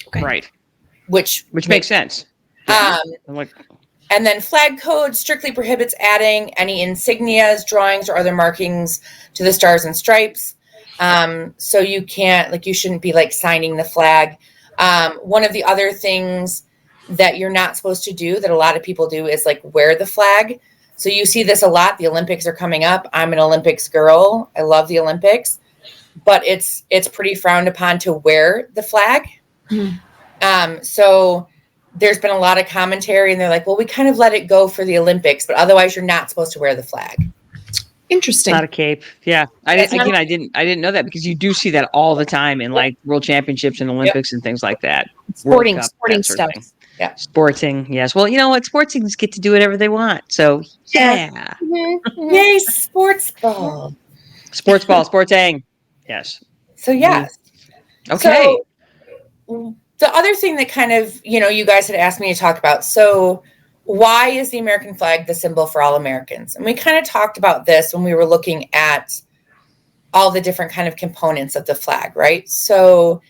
Okay. Right. Which makes sense. And then flag code strictly prohibits adding any insignias, drawings, or other markings to the Stars and Stripes. So you can't, you shouldn't be signing the flag. One of the other things that you're not supposed to do that a lot of people do is wear the flag. So you see this a lot. The Olympics are coming up. I'm an Olympics girl. I love the Olympics, but it's pretty frowned upon to wear the flag. So there's been a lot of commentary, and they're like, well, we kind of let it go for the Olympics, but otherwise you're not supposed to wear the flag. Interesting. Not a cape. Yeah. I didn't know that, because you do see that all the time in world championships and Olympics and things like that. Sporting Cup, stuff. Yeah. Sporting. Yes. Well, you know what? Sports teams get to do whatever they want. So yeah. Yay, sports ball. Sports ball, sporting. Yes. So yes. Okay. So, the other thing that kind of, you guys had asked me to talk about. So why is the American flag the symbol for all Americans? And we kind of talked about this when we were looking at all the different kind of components of the flag, right? So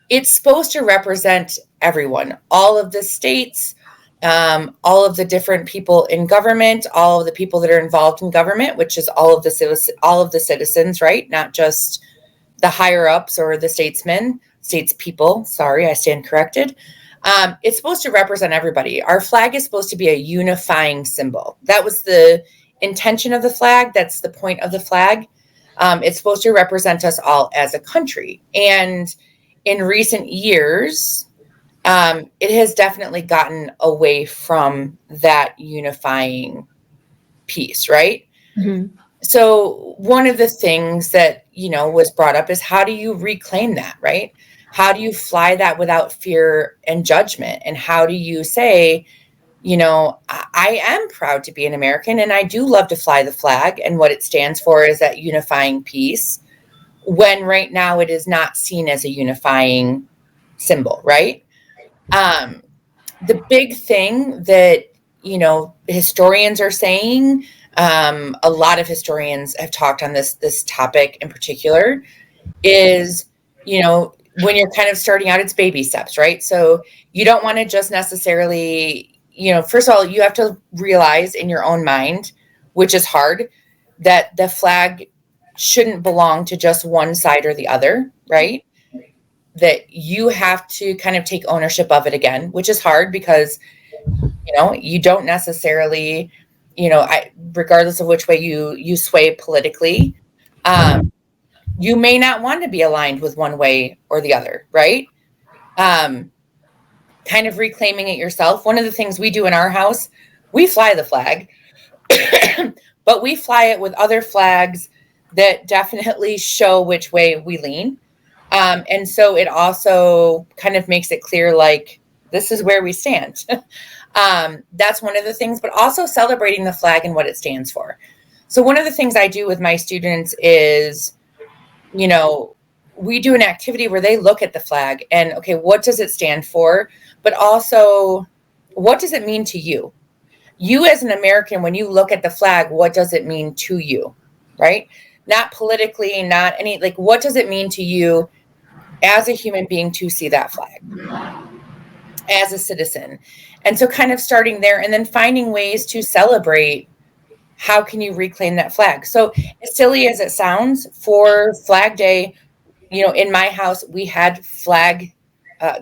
it's supposed to represent everyone, all of the states, all of the different people in government, all of the people that are involved in government, which is all of the citizens, right? Not just the higher ups or the statespeople. Sorry, I stand corrected. It's supposed to represent everybody. Our flag is supposed to be a unifying symbol. That was the intention of the flag. That's the point of the flag. It's supposed to represent us all as a country. And in recent years, it has definitely gotten away from that unifying piece, right? Mm-hmm. So one of the things that, was brought up is, how do you reclaim that, right? How do you fly that without fear and judgment? And how do you say, I am proud to be an American, and I do love to fly the flag, and what it stands for is that unifying piece, when right now it is not seen as a unifying symbol, right? The big thing that, historians are saying, a lot of historians have talked on this topic in particular, is, when you're kind of starting out, it's baby steps, right? So you don't want to just necessarily, first of all, you have to realize in your own mind, which is hard, that the flag shouldn't belong to just one side or the other, right? That you have to kind of take ownership of it again, which is hard because, you don't necessarily, regardless of which way you sway politically, You may not want to be aligned with one way or the other, right? Kind of reclaiming it yourself. One of the things we do in our house, we fly the flag, but we fly it with other flags that definitely show which way we lean. And so it also kind of makes it clear, like, this is where we stand. That's one of the things, but also celebrating the flag and what it stands for. So one of the things I do with my students is, we do an activity where they look at the flag and, okay, what does it stand for? But also, what does it mean to you? You as an American, when you look at the flag, what does it mean to you, right? Not politically, not any, like, what does it mean to you as a human being to see that flag as a citizen? And so kind of starting there and then finding ways to celebrate. How can you reclaim that flag? So as silly as it sounds, for Flag Day, in my house, we had flag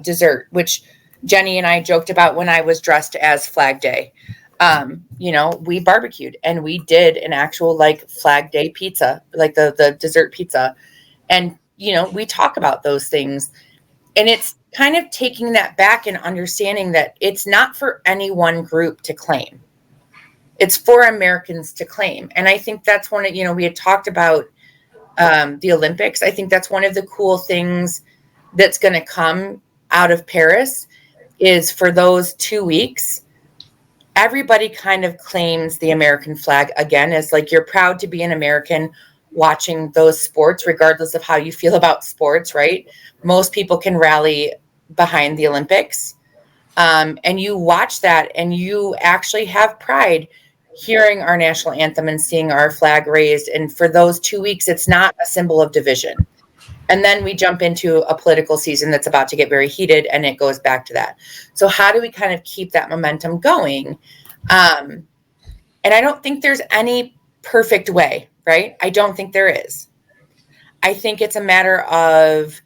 dessert, which Jenny and I joked about when I was dressed as Flag Day. We barbecued and we did an actual like Flag Day pizza, like the dessert pizza. And, we talk about those things. And it's kind of taking that back and understanding that it's not for any one group to claim. It's for Americans to claim. And I think that's one of, we had talked about the Olympics. I think that's one of the cool things that's going to come out of Paris is for those 2 weeks, everybody kind of claims the American flag again as like, you're proud to be an American watching those sports, regardless of how you feel about sports, right? Most people can rally behind the Olympics. And you watch that and you actually have pride hearing our national anthem and seeing our flag raised. And for those 2 weeks, it's not a symbol of division. And then we jump into a political season that's about to get very heated and it goes back to that. So how do we kind of keep that momentum going? And I don't think there's any perfect way, right? I don't think there is. I think it's a matter of,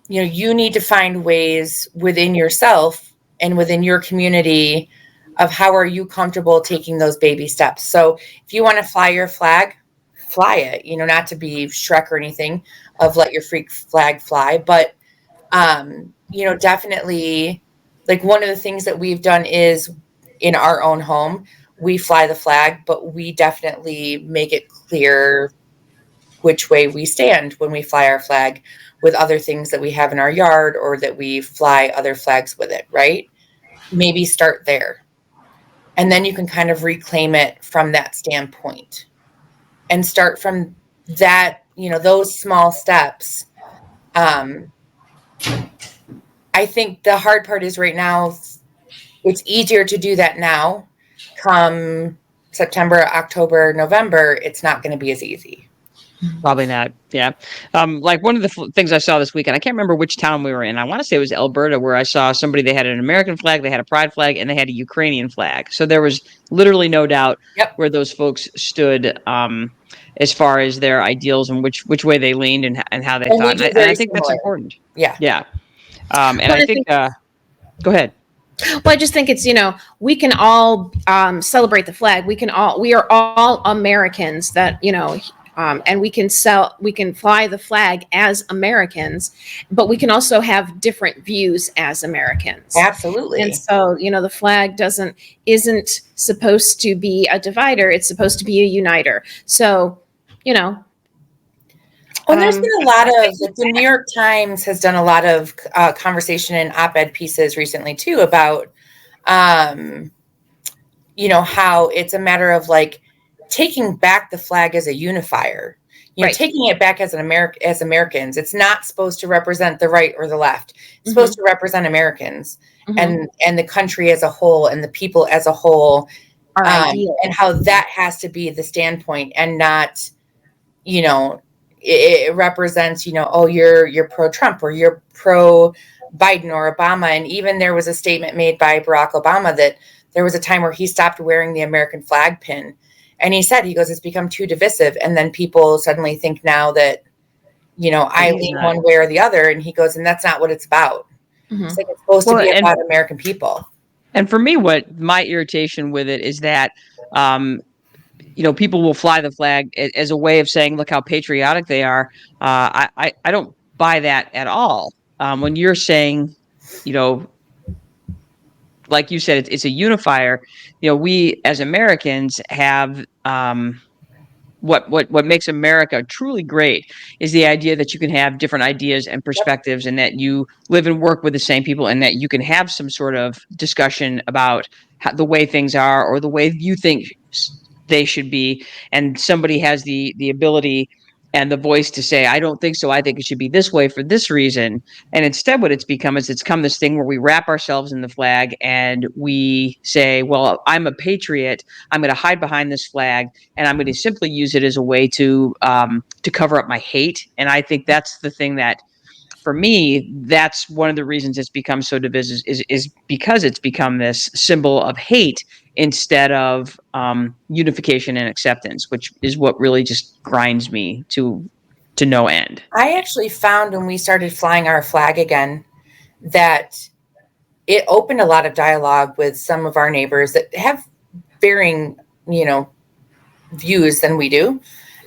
you need to find ways within yourself and within your community of how are you comfortable taking those baby steps. So if you want to fly your flag, fly it, not to be Shrek or anything of let your freak flag fly. But, definitely like one of the things that we've done is in our own home, we fly the flag, but we definitely make it clear which way we stand when we fly our flag with other things that we have in our yard or that we fly other flags with it, right? Maybe start there. And then you can kind of reclaim it from that standpoint and start from that, those small steps. I think the hard part is right now, it's easier to do that now. Come September, October, November, it's not going to be as easy. Probably not. Yeah. Like one of the things I saw this weekend, I can't remember which town we were in. I want to say it was Alberta, where I saw somebody, they had an American flag, they had a pride flag, and they had a Ukrainian flag. So there was literally no doubt where those folks stood as far as their ideals and which way they leaned and how they thought. And I think that's important. Yeah. Yeah. And I think, go ahead. Well, I just think it's, we can all celebrate the flag. We are all Americans that, and we can fly the flag as Americans, but we can also have different views as Americans. Absolutely. And so, the flag isn't supposed to be a divider. It's supposed to be a uniter. So, Well, there's been a lot of, the New York Times has done a lot of conversation and op-ed pieces recently too about, how it's a matter of like taking back the flag as a unifier, right. Taking it back as as Americans. It's not supposed to represent the right or the left. It's supposed to represent Americans and the country as a whole and the people as a whole, and how that has to be the standpoint and not, it represents, you're pro-Trump or you're pro-Biden or Obama. And even there was a statement made by Barack Obama that there was a time where he stopped wearing the American flag pin. And he said, it's become too divisive. And then people suddenly think now that, I lean one way or the other. And he goes, and that's not what it's about. It's like, it's supposed to be about American people. And for me, what my irritation with it is that people will fly the flag as a way of saying, look how patriotic they are. I don't buy that at all. When you're saying, like you said, it's a unifier. We as Americans have what makes America truly great is the idea that you can have different ideas and perspectives, and that you live and work with the same people, and that you can have some sort of discussion about the way things are or the way you think they should be, and somebody has the ability and the voice to say, I don't think so, I think it should be this way for this reason. And instead what it's become is it's come this thing where we wrap ourselves in the flag and we say, well, I'm a patriot, I'm going to hide behind this flag, and I'm going to simply use it as a way to cover up my hate. And I think that's the thing that, for me, that's one of the reasons it's become so divisive, is because it's become this symbol of hate instead of unification and acceptance, which is what really just grinds me to no end. I actually found when we started flying our flag again that it opened a lot of dialogue with some of our neighbors that have varying, views than we do.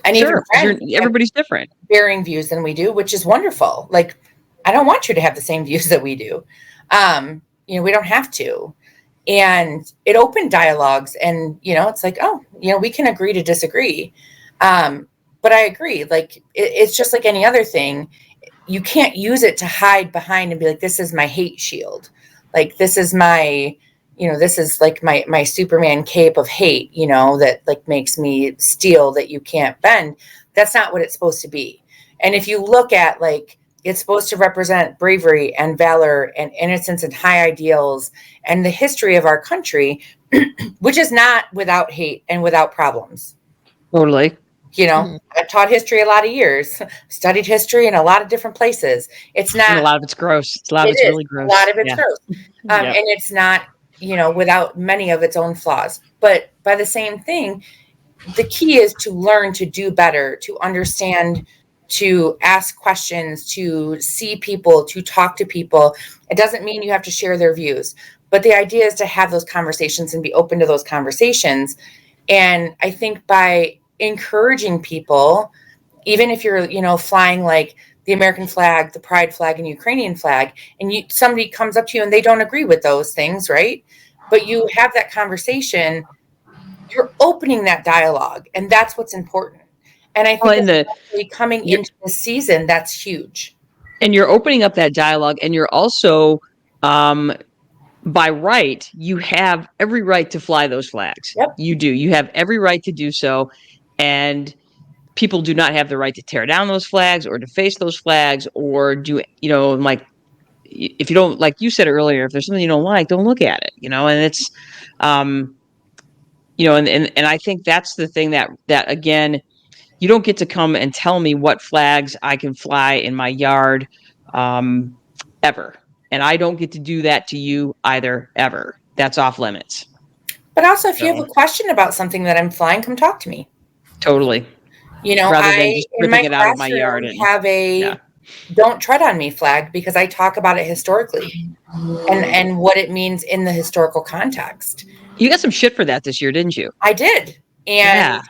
And Sure, even everybody's different. Varying views than we do, which is wonderful. Like, I don't want you to have the same views that we do. We don't have to. And it opened dialogues, and, it's like, oh, we can agree to disagree. But I agree. Like, it's just like any other thing. You can't use it to hide behind and be like, this is my hate shield. Like, this is my, this is like my Superman cape of hate, that like makes me steel that you can't bend. That's not what it's supposed to be. And if you look at, like, it's supposed to represent bravery and valor and innocence and high ideals and the history of our country, which is not without hate and without problems. Totally. I've taught history a lot of years, studied history in a lot of different places. It's not, and a lot of it's gross. A lot of it's really gross. A lot of it's gross. Yep. And it's not, without many of its own flaws. But by the same thing, the key is to learn to do better, to understand, to ask questions, to see people, to talk to people. It doesn't mean you have to share their views, but the idea is to have those conversations and be open to those conversations. And I think by encouraging people, even if you're, flying like the American flag, the pride flag, and Ukrainian flag, and somebody comes up to you and they don't agree with those things, right? But you have that conversation, you're opening that dialogue, and that's what's important. And I think coming into the season, that's huge. And you're opening up that dialogue, and you're also, by right, you have every right to fly those flags. Yep. You do. You have every right to do so. And people do not have the right to tear down those flags or to face those flags or do, like, if you don't, like you said earlier, if there's something you don't like, don't look at it, and it's, and I think that's the thing that again, you don't get to come and tell me what flags I can fly in my yard, ever. And I don't get to do that to you either, ever. That's off limits. But also, if you have a question about something that I'm flying, come talk to me. Totally. Rather than just ripping it out of my yard. And have a don't tread on me flag, because I talk about it historically and what it means in the historical context. You got some shit for that this year, didn't you? I did. And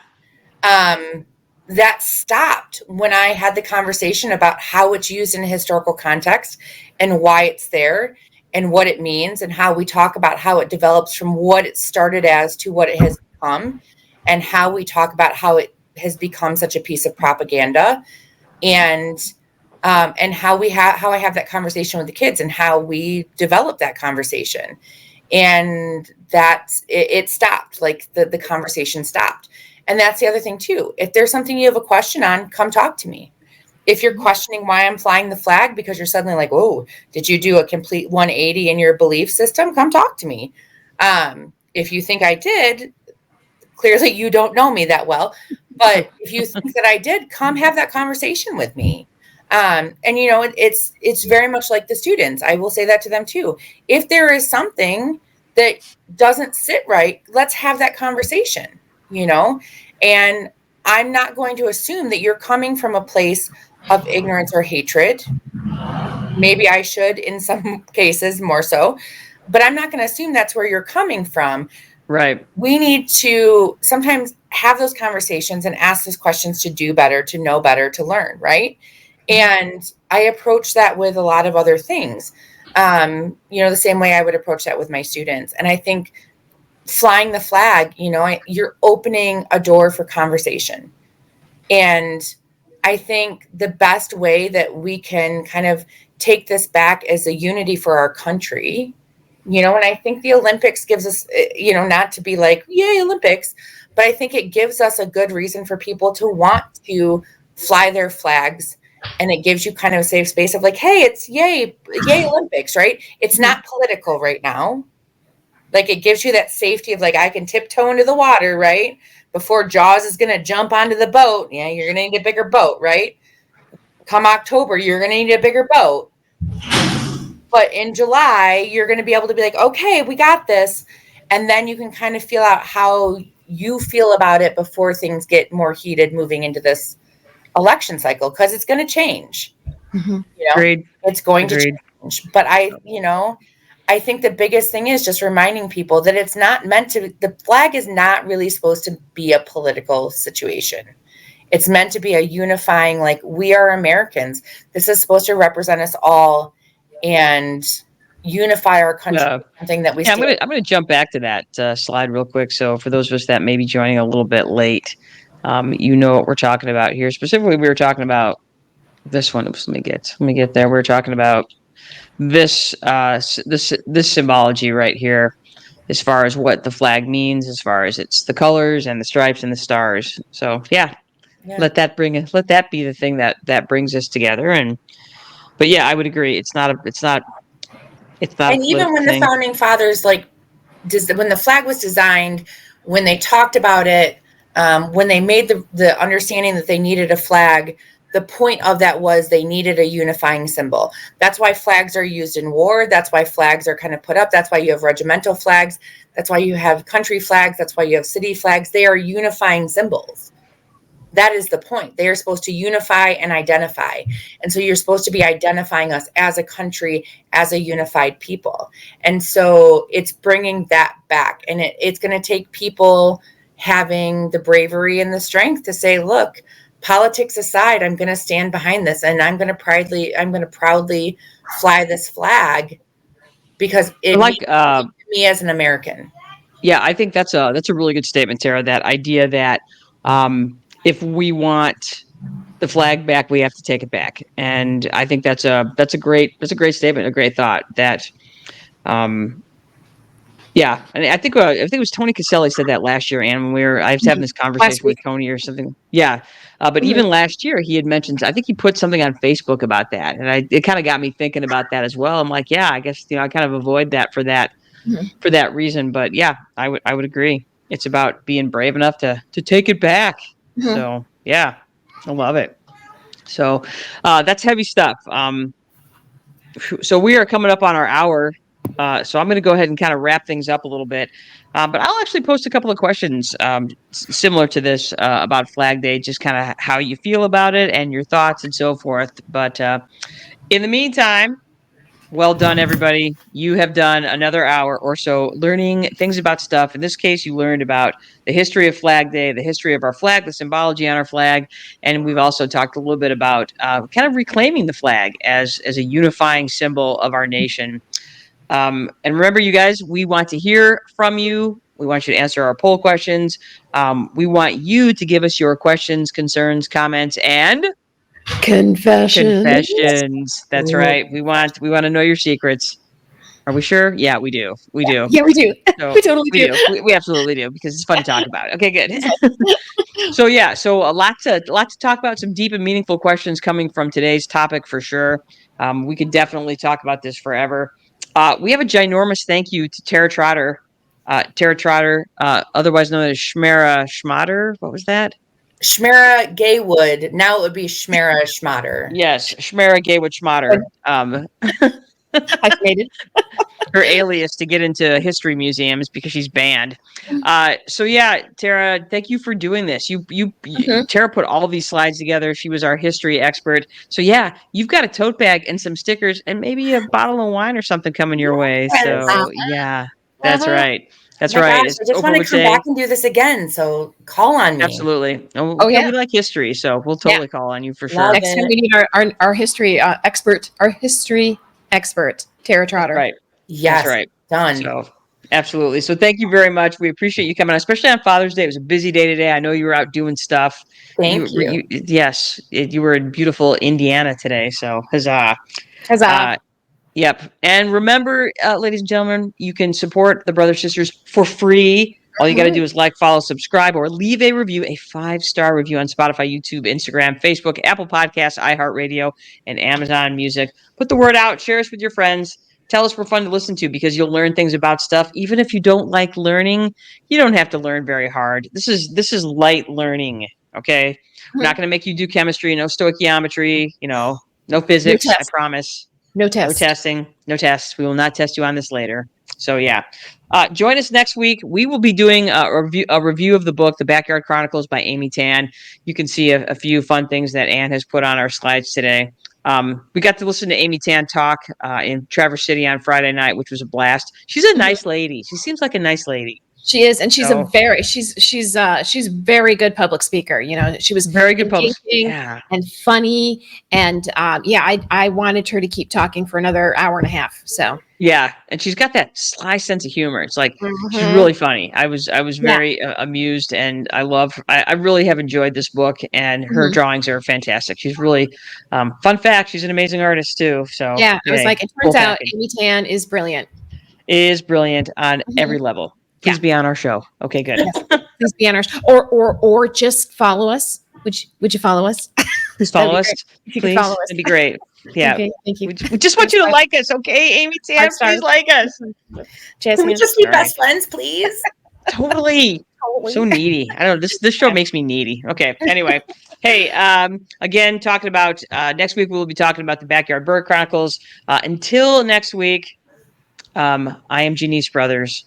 that stopped when I had the conversation about how it's used in a historical context and why it's there and what it means, and how we talk about how it develops from what it started as to what it has become, and how we talk about how it has become such a piece of propaganda, and how I have that conversation with the kids and how we develop that conversation. And it stopped, like the conversation stopped. And that's the other thing too. If there's something you have a question on, come talk to me. If you're questioning why I'm flying the flag because you're suddenly like, oh, did you do a complete 180 in your belief system? Come talk to me. If you think I did, clearly you don't know me that well. But if you think that I did, come have that conversation with me. And it's very much like the students. I will say that to them too. If there is something that doesn't sit right, let's have that conversation, and I'm not going to assume that you're coming from a place of ignorance or hatred. Maybe I should in some cases more so, but I'm not going to assume that's where you're coming from. Right. We need to sometimes have those conversations and ask those questions to do better, to know better, to learn, right? And I approach that with a lot of other things, the same way I would approach that with my students. And I think flying the flag, you're opening a door for conversation. And I think the best way that we can kind of take this back as a unity for our country, and I think the Olympics gives us, not to be like, yay, Olympics, but I think it gives us a good reason for people to want to fly their flags. And it gives you kind of a safe space of like, hey, it's yay Olympics, right? It's not political right now. Like, it gives you that safety of like, I can tiptoe into the water, right? Before Jaws is going to jump onto the boat. Yeah, you're going to need a bigger boat, right? Come October, you're going to need a bigger boat. But in July, you're going to be able to be like, okay, we got this. And then you can kind of feel out how you feel about it before things get more heated moving into this election cycle, because it's going to change. Agreed. It's going to change. But I think the biggest thing is just reminding people that it's not meant to, the flag is not really supposed to be a political situation. It's meant to be a unifying, like, we are Americans. This is supposed to represent us all and unify our country. Something that we. Yeah, I'm gonna jump back to that slide real quick. So for those of us that may be joining a little bit late, what we're talking about here. Specifically, we were talking about this one. Oops, let me get there. We're talking about this symbology right here, as far as what the flag means, as far as it's the colors and the stripes and the stars. So yeah. Let that be the thing that brings us together. But yeah, I would agree. It's not. And even when the founding fathers, like, when the flag was designed, when they talked about it, when they made the understanding that they needed a flag, the point of that was they needed a unifying symbol. That's why flags are used in war. That's why flags are kind of put up. That's why you have regimental flags. That's why you have country flags. That's why you have city flags. They are unifying symbols. That is the point. They are supposed to unify and identify. And so you're supposed to be identifying us as a country, as a unified people. And so it's bringing that back. And it's going to take people having the bravery and the strength to say, look, politics aside, I'm going to stand behind this, and I'm going to proudly fly this flag, because it means to me as an American. Yeah, I think that's a really good statement, Tara. That idea that if we want the flag back, we have to take it back, and I think that's a great statement, a great thought. That, yeah, and I think it was Tony Caselli said that last year, and when I was having this conversation with Tony or something. Yeah, but even last year, he had mentioned. I think he put something on Facebook about that, and it kind of got me thinking about that as well. I'm like, yeah, I guess I kind of avoid that for that reason. But yeah, I would agree. It's about being brave enough to take it back. So yeah, I love it. So that's heavy stuff. So we are coming up on our hour. So I'm going to go ahead and kind of wrap things up a little bit. But I'll actually post a couple of questions similar to this about Flag Day, just kind of how you feel about it and your thoughts and so forth. But in the meantime, well done, everybody. You have done another hour or so learning things about stuff. In this case, you learned about the history of Flag Day, the history of our flag, the symbology on our flag, and we've also talked a little bit about kind of reclaiming the flag as a unifying symbol of our nation. And remember, you guys, we want to hear from you. We want you to answer our poll questions. We want you to give us your questions, concerns, comments, and confessions. That's right. We want to know your secrets. Are we sure? Yeah, we do. We do. Yeah, we do. So we totally do. We absolutely do, because it's fun to talk about. Okay, good. So yeah, so a lot to talk about. Some deep and meaningful questions coming from today's topic for sure. We could definitely talk about this forever. We have a ginormous thank you to Tara Trotter. Tara Trotter, otherwise known as Schmera Schmatter. What was that? Schmera Gaywood. Now it would be Schmera Schmatter. Yes, Schmera Gaywood Schmatter. Hyphenated. Her alias to get into history museums because she's banned. So yeah, Tara, thank you for doing this. Tara put all these slides together. She was our history expert. So yeah, you've got a tote bag and some stickers and maybe a bottle of wine or something coming your way. So yeah, that's right. That's My right. gosh, As I just Oprah want to would come say. back and do this again. So call on me. Absolutely. Oh, Yeah, yeah. we like history, so we'll Yeah. totally call on you for Love sure. Next time it. we need our history expert, Tara That's Trotter. right. That's Yes, right. done. So absolutely. So thank you very much. We appreciate you coming on, especially on Father's Day. It was a busy day today. I know you were out doing stuff. Thank you. Yes, you were in beautiful Indiana today. So huzzah. Huzzah. Uh, Yep. And remember, ladies and gentlemen, you can support the Brothers Sisters for free. All you got to do is like, follow, subscribe, or leave a review, a 5-star review on Spotify, YouTube, Instagram, Facebook, Apple Podcasts, iHeartRadio, and Amazon Music. Put the word out, share us with your friends. Tell us we're fun to listen to because you'll learn things about stuff. Even if you don't like learning, you don't have to learn very hard. This is light learning. Okay. We're not going to make you do chemistry, no stoichiometry, no No physics, I test. promise. No No test. testing, no tests. We will not test you on this later. So yeah, join us next week. We will be doing a review of the book, The Backyard Chronicles by Amy Tan. You can see a few fun things that Anne has put on our slides today. We got to listen to Amy Tan talk in Traverse City on Friday night, which was a blast. She's a nice lady. She seems like a nice lady. She is, and she's So, she's very good public speaker. She was very good public. engaging Yeah. and funny, and I wanted her to keep talking for another hour and a half. So Yeah, and she's got that sly sense of humor. It's like she's Mhm. really funny. I was Yeah. very amused, and I really have enjoyed this book. And her Mhm. drawings are fantastic. She's really fun fact. She's an amazing artist too. So Yeah, I was yay, like, it full turns out package. Amy Tan is brilliant. Is brilliant on Mhm. every level. Yeah. Please be on our show. Okay, good. Yes. Please be on our or just follow us. Would you follow us? Please That'd follow be us. great if you could Please, follow us. that'd be great. Yeah, Okay, thank you. we just want Just you to five- like us, okay, Amy Tan? 5 stars. Please like us. Jazz Can we hands. just be All right. best friends, please? Totally. So needy. I don't know. This show makes me needy. Okay. Anyway. Hey, again, talking about next week, we'll be talking about the Backyard Bird Chronicles. Until next week, I am Janice Brothers.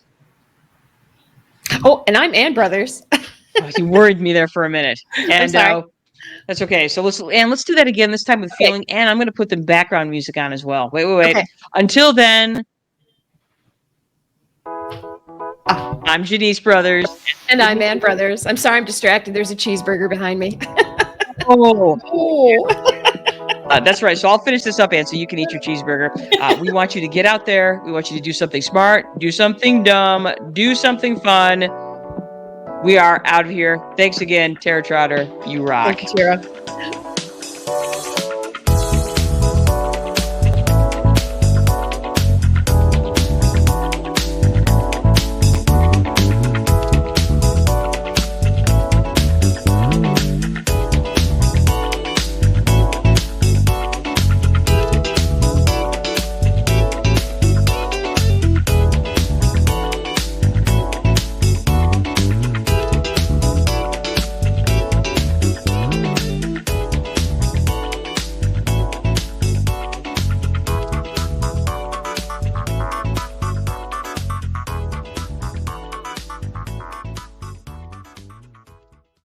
Oh, and I'm Ann Brothers. Oh, you worried me there for a minute. I'm And sorry. that's okay. So let's do that again, this time with Okay. feeling. And I'm going to put the background music on as well. Wait. Okay. Until then, I'm Janice Brothers. And I'm Ann Brothers. I'm sorry I'm distracted. There's a cheeseburger behind me. Oh. Oh. That's right. So I'll finish this up, Ann, so you can eat your cheeseburger. We want you to get out there. We want you to do something smart, do something dumb, do something fun. We are out of here. Thanks again, Tara Trotter. You rock. Thank you, Tara.